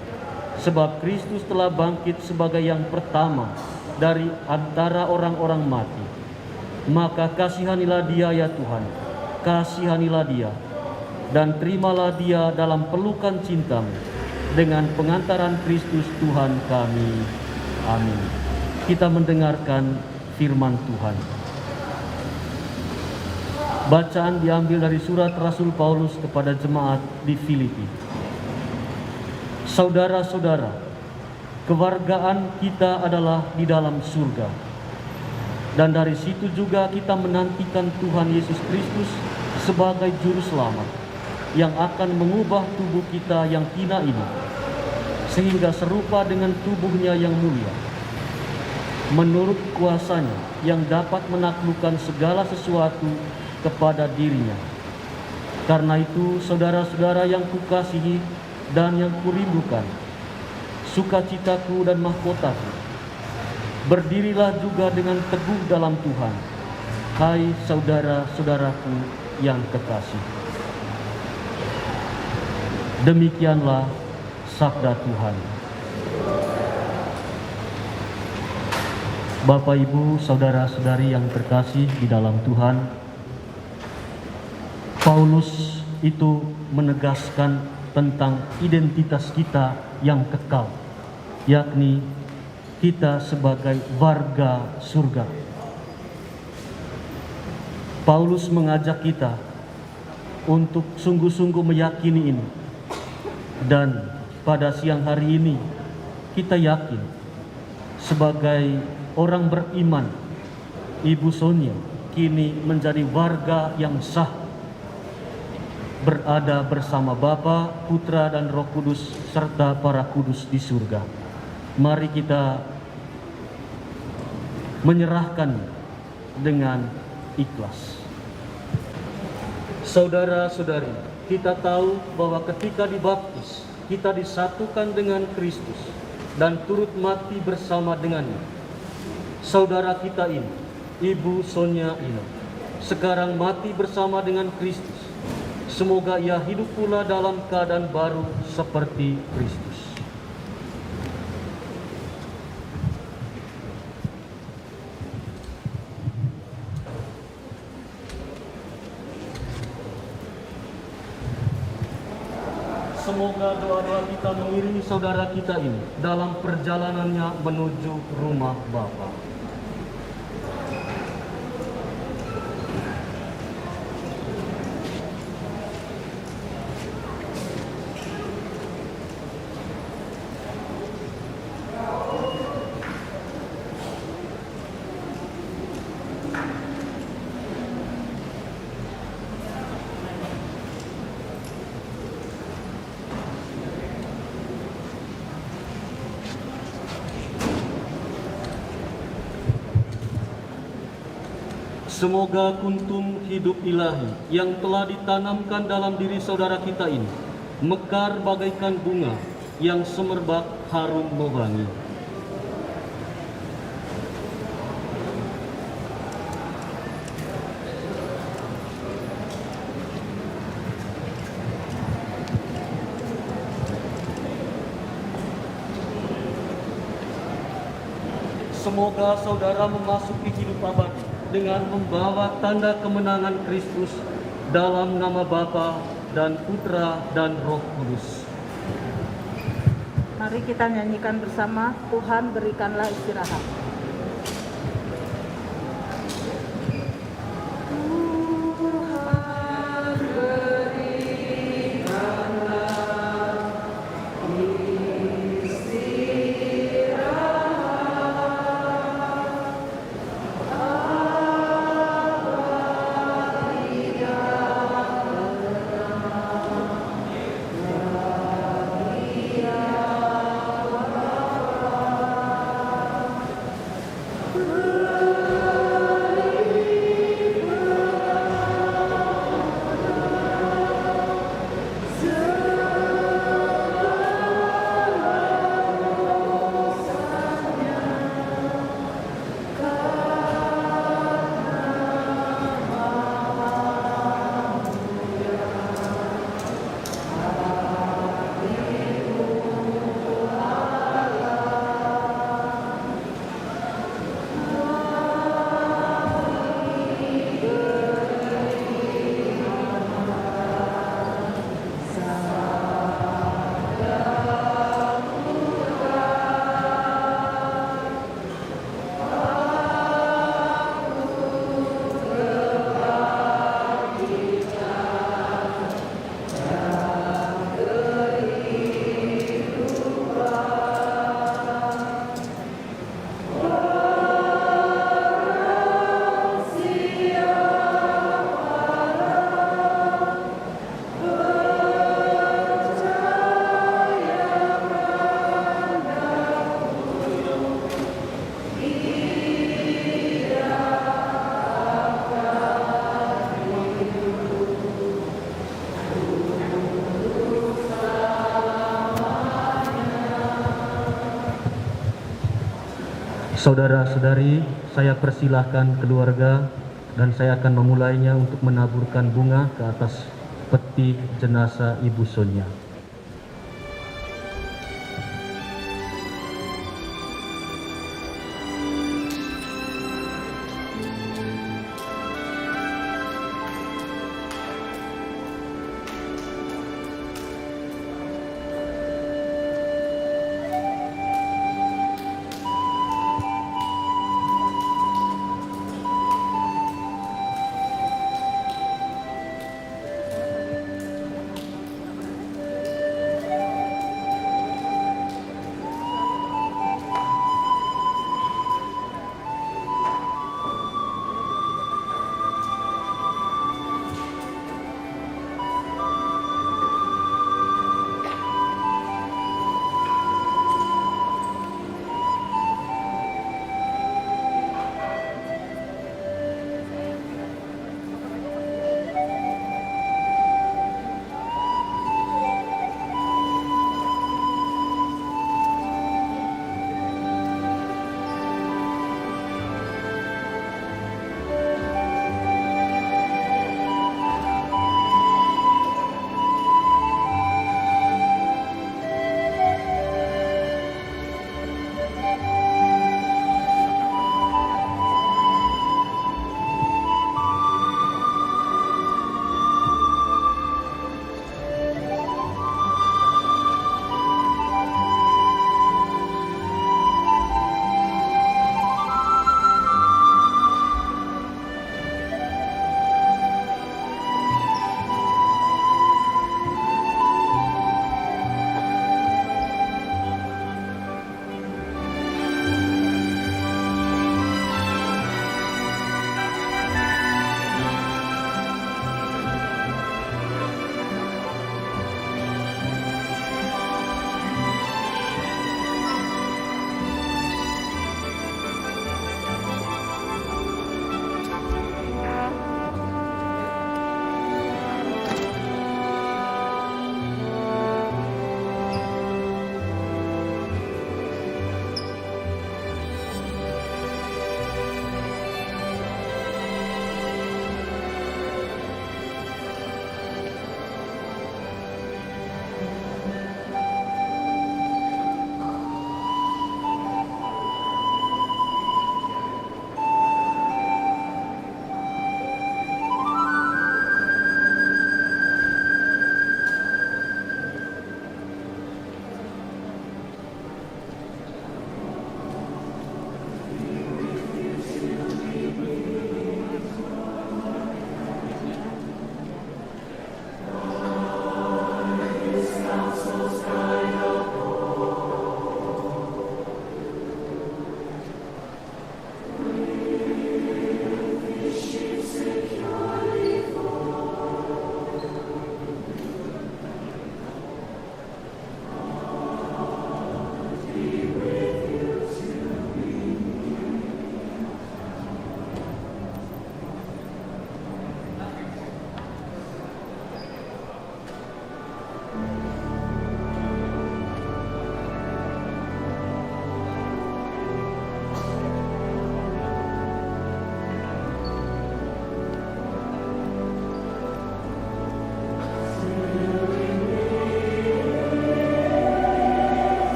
sebab Kristus telah bangkit sebagai yang pertama dari antara orang-orang mati. Maka kasihanilah dia ya Tuhan, kasihanilah dia, dan terimalah dia dalam pelukan cinta-Mu dengan pengantaran Kristus Tuhan kami. Amin. Kita mendengarkan firman Tuhan. Bacaan diambil dari surat Rasul Paulus kepada jemaat di Filipi. Saudara-saudara, kewargaan kita adalah di dalam surga. Dan dari situ juga kita menantikan Tuhan Yesus Kristus sebagai juru selamat yang akan mengubah tubuh kita yang hina ini sehingga serupa dengan tubuhnya yang mulia, menurut kuasanya yang dapat menaklukkan segala sesuatu kepada dirinya. Karena itu, saudara-saudara yang kukasihi dan yang kurindukan, sukacitaku dan mahkotaku, berdirilah juga dengan teguh dalam Tuhan, hai saudara-saudaraku yang kekasih. Demikianlah sabda Tuhan. Bapak, Ibu, saudara-saudari yang terkasih di dalam Tuhan, Paulus itu menegaskan tentang identitas kita yang kekal, yakni kita sebagai warga surga. Paulus mengajak kita untuk sungguh-sungguh meyakini ini. Dan pada siang hari ini kita yakin sebagai orang beriman, Ibu Sonia kini menjadi warga yang sah, berada bersama Bapa, Putra, dan Roh Kudus serta para kudus di surga. Mari kita menyerahkan dengan ikhlas. Saudara-saudari, kita tahu bahwa ketika dibaptis, kita disatukan dengan Kristus dan turut mati bersama dengannya. Saudara kita ini, Ibu Sonia ini, sekarang mati bersama dengan Kristus. Semoga ia hidup pula dalam keadaan baru seperti Kristus. Semoga doa-doa kita mengiringi saudara kita ini dalam perjalanannya menuju rumah Bapa. Semoga kuntum hidup ilahi yang telah ditanamkan dalam diri saudara kita ini mekar bagaikan bunga yang semerbak harum mewangi. Semoga saudara memasuki hidup abadi dengan membawa tanda kemenangan Kristus dalam nama Bapa dan Putra dan Roh Kudus. Mari kita nyanyikan bersama, Tuhan berikanlah istirahat. Saudara-saudari, saya persilahkan keluarga dan saya akan memulainya untuk menaburkan bunga ke atas peti jenazah Ibu Sonia.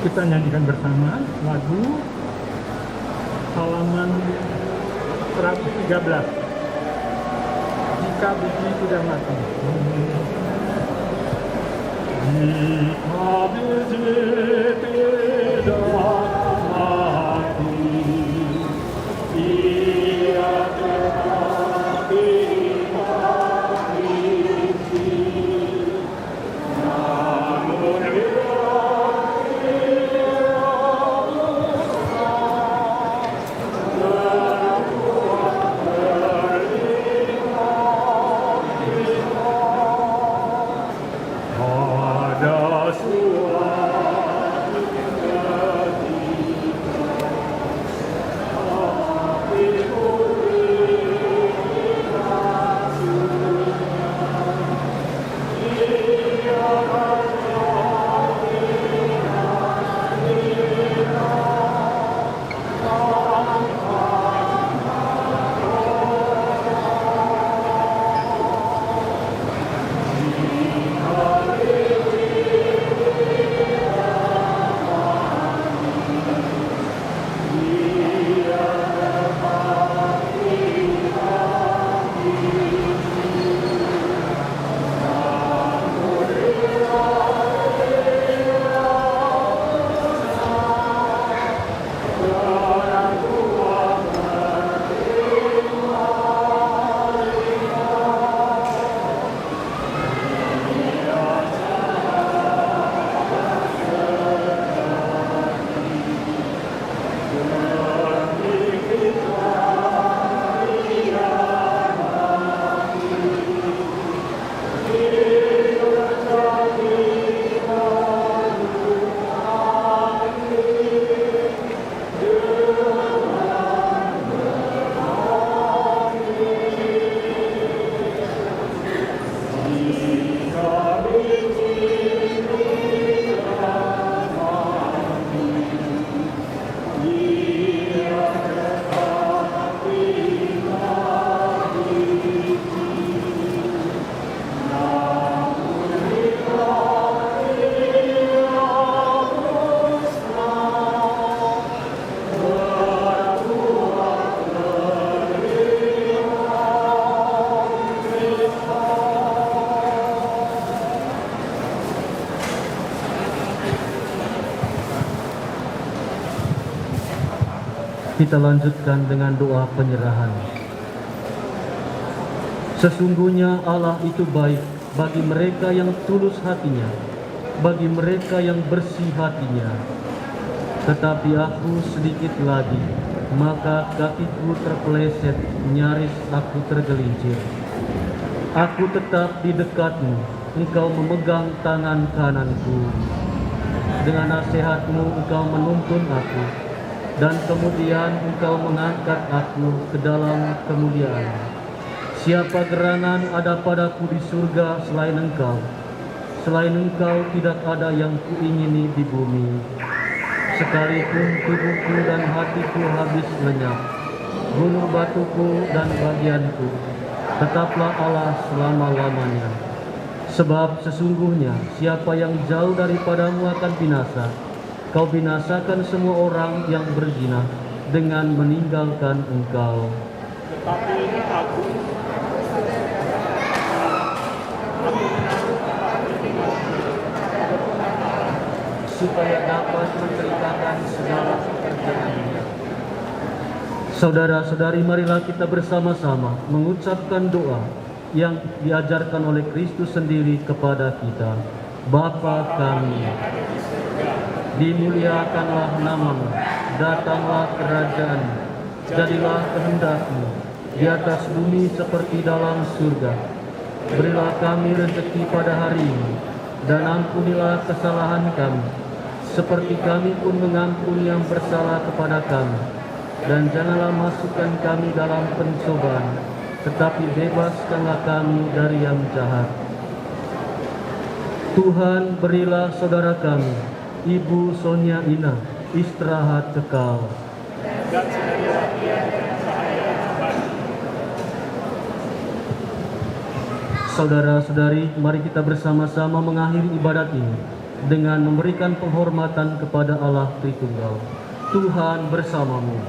Kita nyanyikan bersama lagu halaman 113. Jika biji sudah mati. Jika biji tidak mati, ia tetap dimati. Namun ada suatu Kita lanjutkan dengan doa penyerahan. Sesungguhnya Allah itu baik bagi mereka yang tulus hatinya, bagi mereka yang bersih hatinya. Tetapi aku sedikit lagi, maka kakiku terpeleset, nyaris aku tergelincir. Aku tetap di dekatmu, engkau memegang tangan kananku. Dengan nasihatmu engkau menuntun aku, dan kemudian engkau mengangkat aku ke dalam kemuliaan. Siapa gerangan ada padaku di surga selain engkau? Selain engkau tidak ada yang kuingini di bumi. Sekalipun tubuhku dan hatiku habis lenyap, gunung batuku dan bagianku, tetaplah Allah selama-lamanya. Sebab sesungguhnya siapa yang jauh daripadamu akan binasa. Kau binasakan semua orang yang berzina dengan meninggalkan engkau. Tetapi aku supaya dapat menceritakan segala pekerjaannya. Saudara-saudari, marilah kita bersama-sama mengucapkan doa yang diajarkan oleh Kristus sendiri kepada kita. Bapa kami, dimuliakanlah namamu, datanglah kerajaan-Mu, jadilah kehendak-Mu di atas bumi seperti dalam surga. Berilah kami rezeki pada hari ini, dan ampunilah kesalahan kami, seperti kami pun mengampuni yang bersalah kepada kami. Dan janganlah masukkan kami dalam pencobaan, tetapi bebaskanlah kami dari yang jahat. Tuhan, berilah saudara kami, Ibu Sonia Ina, istirahat kekal. Saudara-saudari, mari kita bersama-sama mengakhiri ibadat ini dengan memberikan penghormatan kepada Allah Tritunggal. Tuhan bersamamu.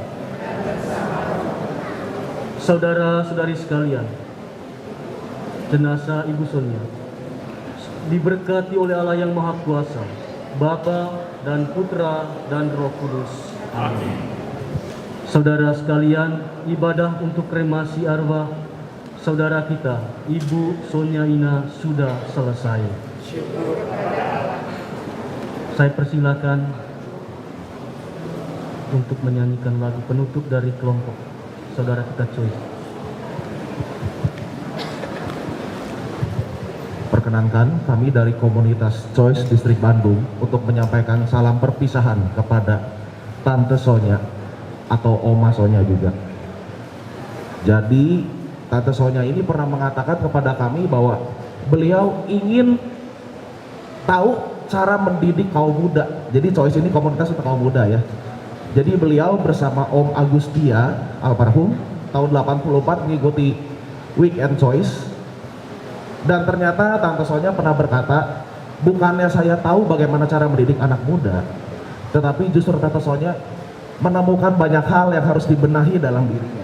Saudara-saudari sekalian, jenazah Ibu Sonia diberkati oleh Allah yang Maha Kuasa, Bapa dan Putra dan Roh Kudus. Amin. Saudara sekalian, ibadah untuk kremasi arwah saudara kita, Ibu Sonia Ina, sudah selesai. Saya persilakan untuk menyanyikan lagu penutup dari kelompok saudara kita Choice. Perkenankan kami dari komunitas Choice Distrik Bandung untuk menyampaikan salam perpisahan kepada Tante Sonia atau Oma Sonia juga. Jadi Tante Sonia ini pernah mengatakan kepada kami bahwa beliau ingin tahu cara mendidik kaum muda. Jadi Choice ini komunitas untuk kaum muda ya. Jadi beliau bersama Om Agustia almarhum tahun 84 mengikuti Weekend Choice. Dan ternyata Tante Sonia pernah berkata, bukannya saya tahu bagaimana cara mendidik anak muda, tetapi justru Tante Sonia menemukan banyak hal yang harus dibenahi dalam dirinya.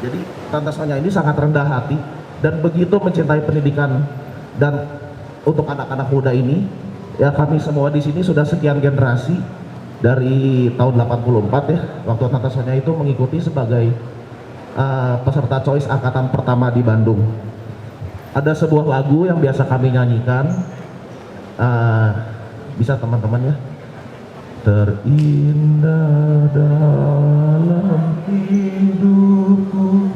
Jadi Tante Sonia ini sangat rendah hati dan begitu mencintai pendidikan. Dan untuk anak-anak muda ini, ya kami semua di sini sudah sekian generasi dari tahun 84 ya, waktu Tante Sonia itu mengikuti sebagai peserta Choice angkatan pertama di Bandung. Ada sebuah lagu yang biasa kami nyanyikan, bisa teman-teman ya. Terindah dalam hidupku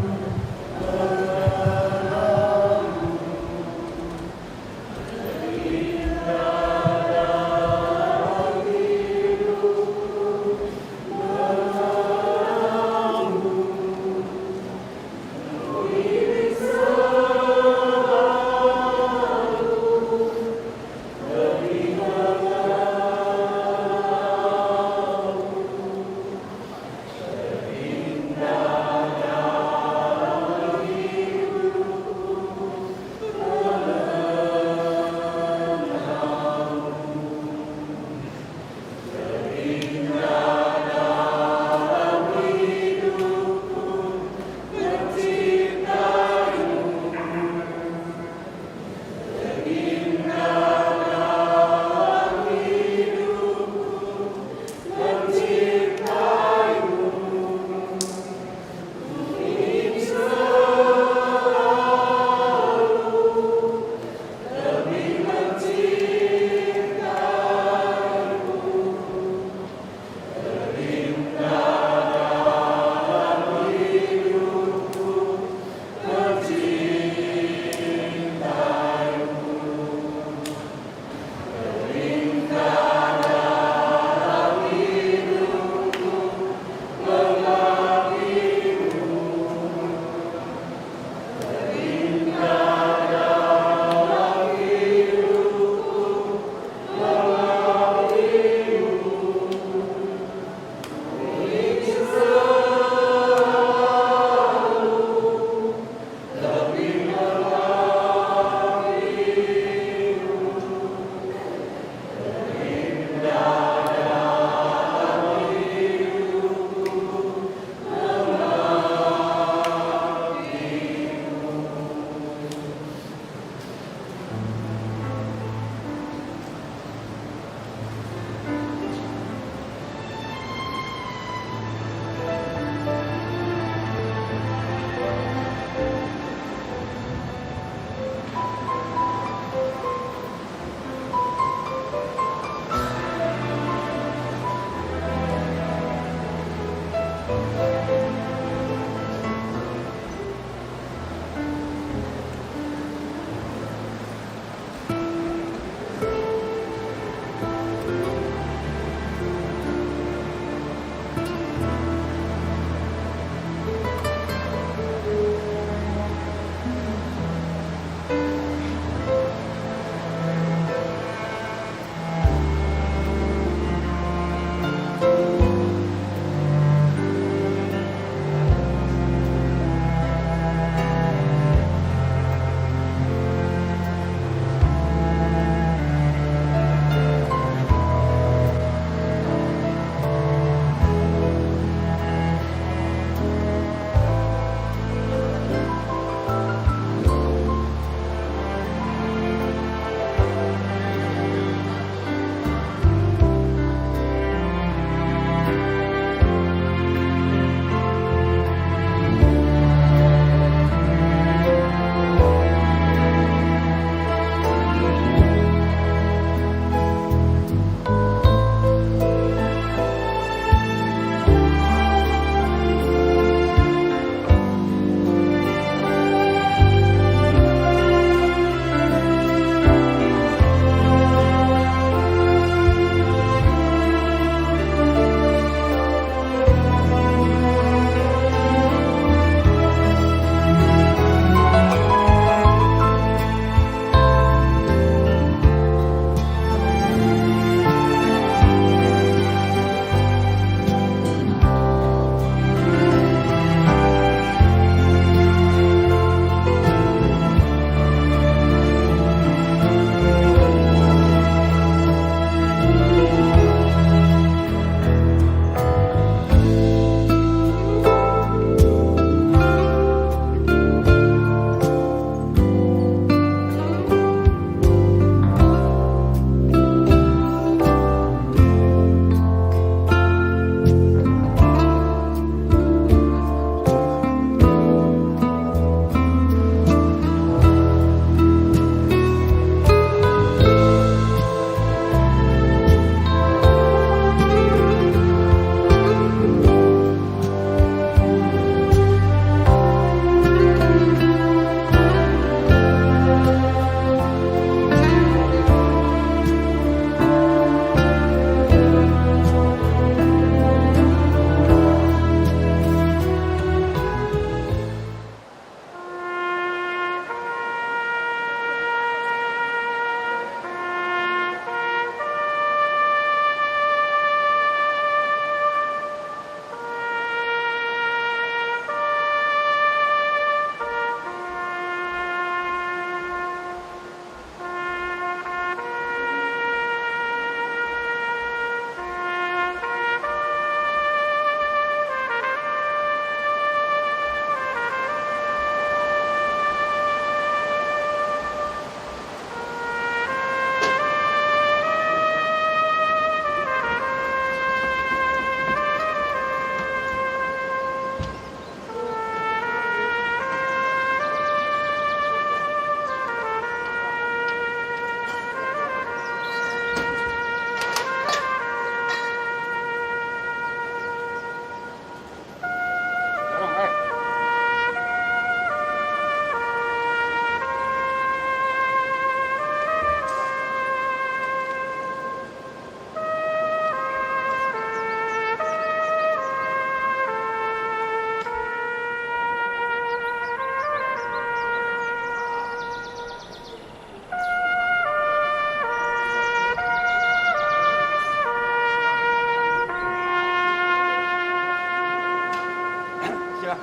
Amin.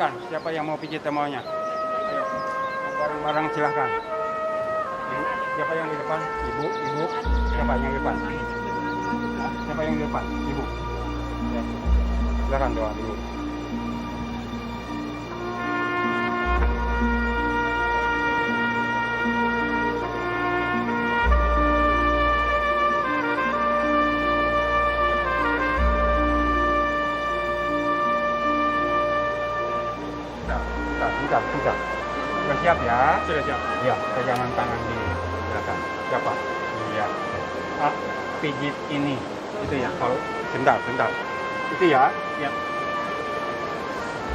silakan. Siapa yang mau pijit maunya? Ayo, bareng-bareng silakan. Ibu, siapa yang di depan? Ibu. Siapa yang di depan? Hah? Siapa yang di depan? Ibu. Ya. Silakan doa dulu. Sudah. Sudah siap ya? Sudah siap. Ya, pegangan tangan ini. Silakan. Siapa? Iya. Pijit ini. Itu ya. Kalau bentar. Itu ya? Ya.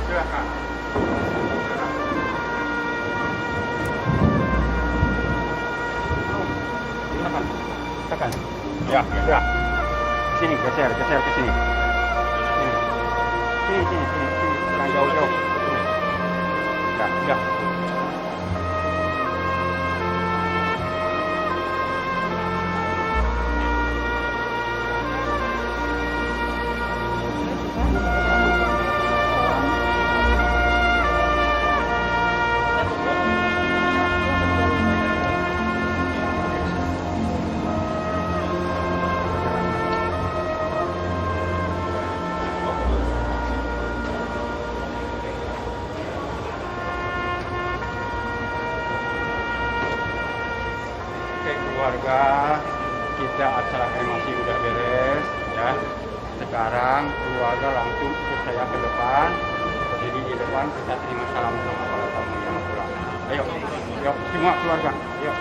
Silakan. Silakan. Ya. Sini, geser ke sini. Sini. Jangan jauh-jauh. Ya. Keluarga kita acara kremasi udah beres ya. Sekarang keluarga langsung ikut saya ke depan, berdiri di depan, kita terima salam sama para tamu yang pulang. Ayo semua keluarga, ayo.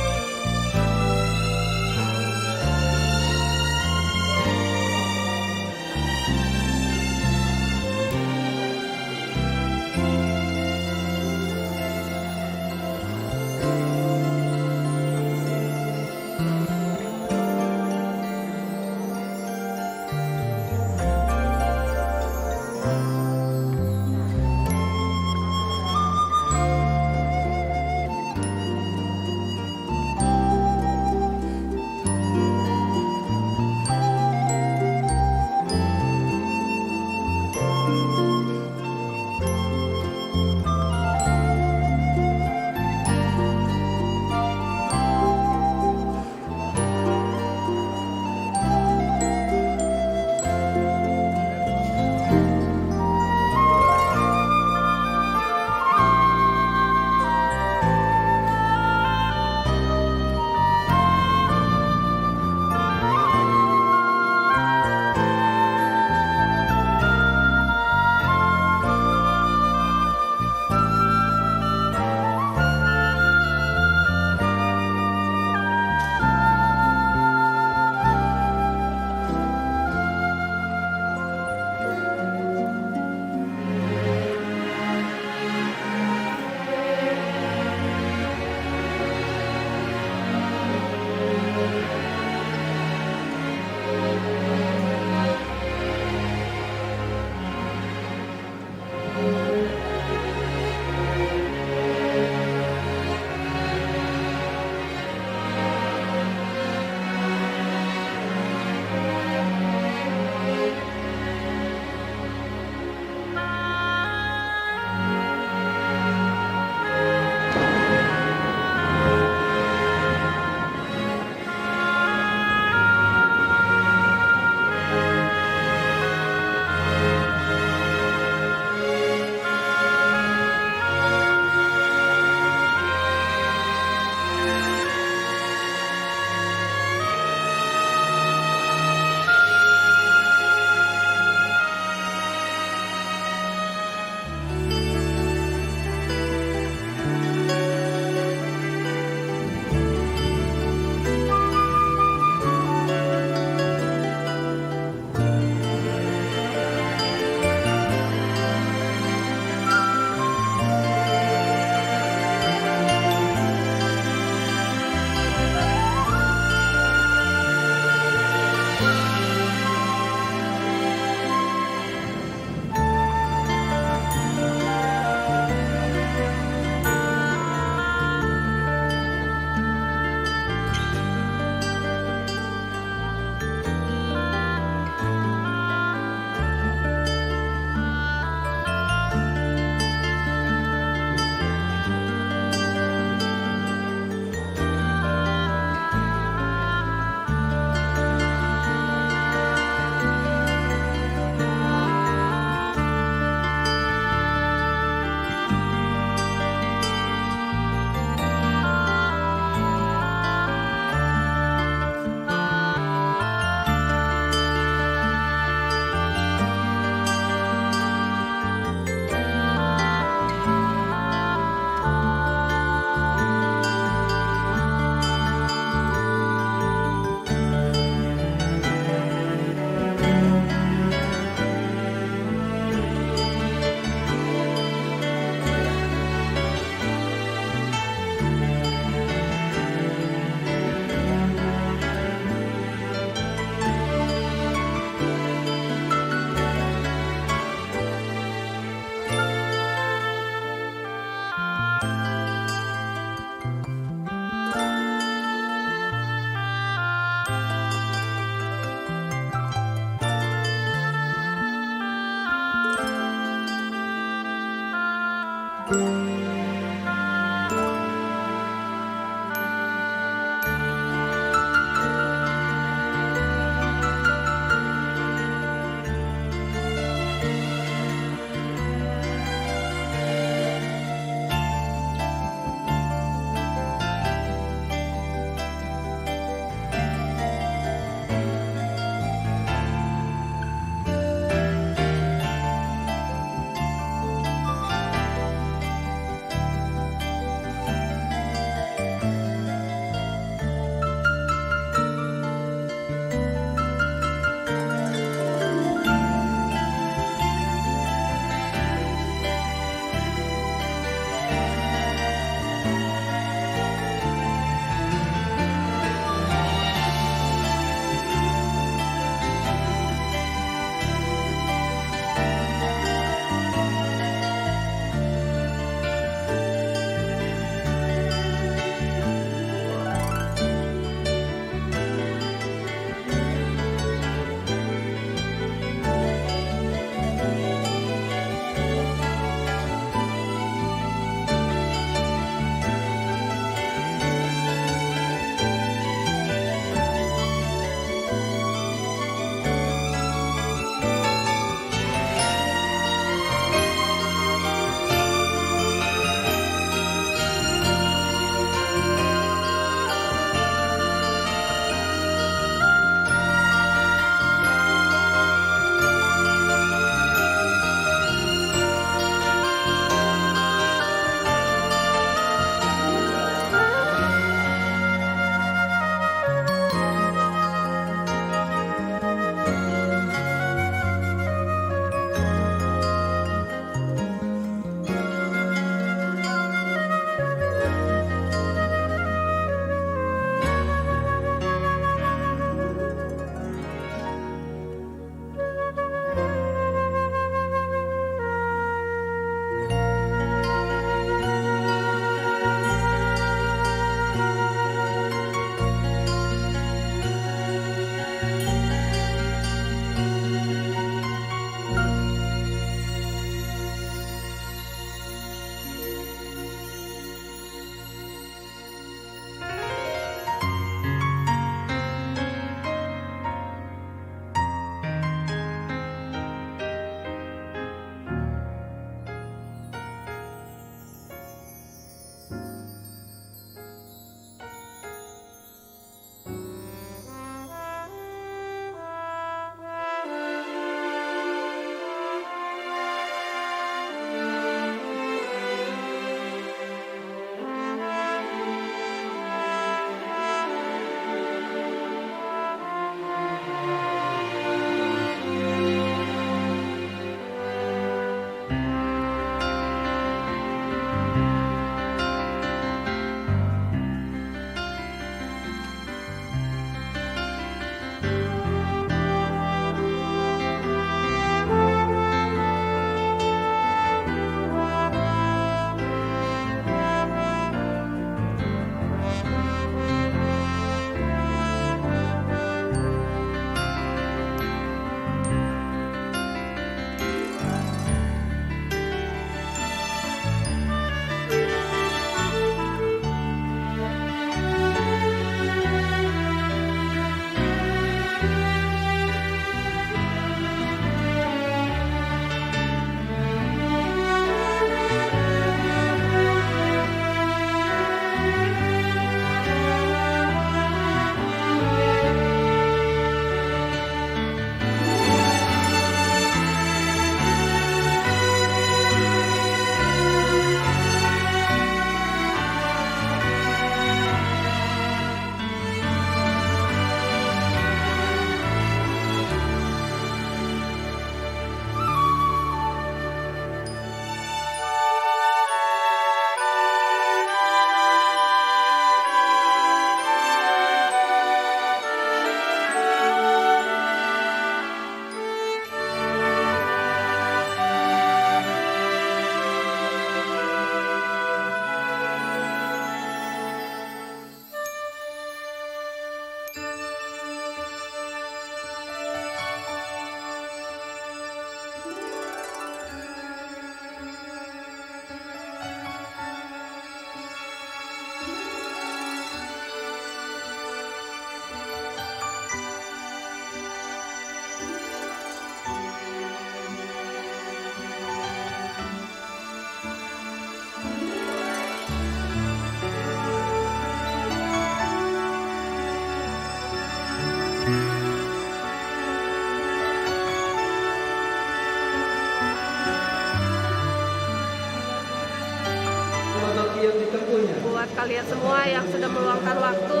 kalian semua yang sudah meluangkan waktu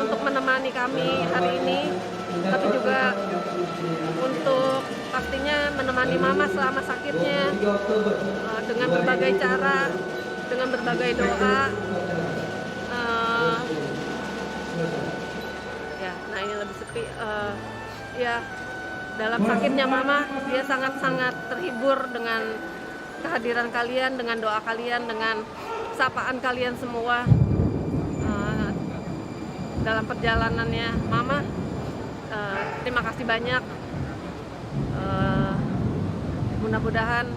untuk menemani kami hari ini, tapi juga untuk pastinya menemani Mama selama sakitnya dengan berbagai cara, dengan berbagai doa. Ya, nah ini lebih sepi. Ya, dalam sakitnya Mama, dia sangat-sangat terhibur dengan kehadiran kalian, dengan doa kalian, dengan sapaan kalian semua dalam perjalanannya Mama. Terima kasih banyak. Mudah-mudahan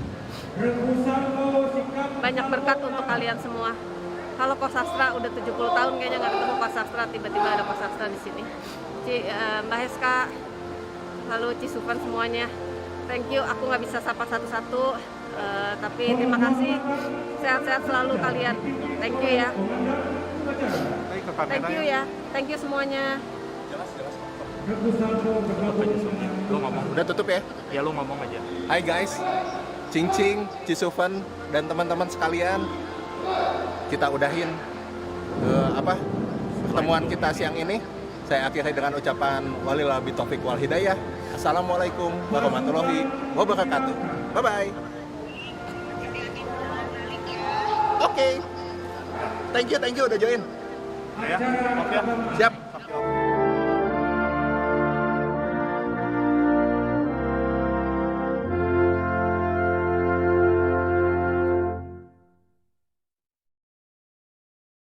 banyak berkat untuk kalian semua. Kalau Kos Sastra udah 70 tahun kayaknya nggak ketemu Kos Sastra, tiba-tiba ada Kos Sastra di sini. Mbak Heska, lalu Cisufan semuanya. Thank you, aku nggak bisa sapa satu-satu, tapi terima kasih. Sehat-sehat selalu kalian. Thank you ya. Thank you ya. Thank you semuanya. Lu ngomong. Udah tutup ya? Ya lu ngomong aja. Hai guys, Cing, Cisufan, dan teman-teman sekalian. Kita udahin pertemuan kita siang ini. Saya akhiri dengan ucapan wabillahi taufiq wal hidayah. Assalamualaikum warahmatullahi wabarakatuh. Bye-bye. Oke. Thank you udah join. Ya, oke. Siap.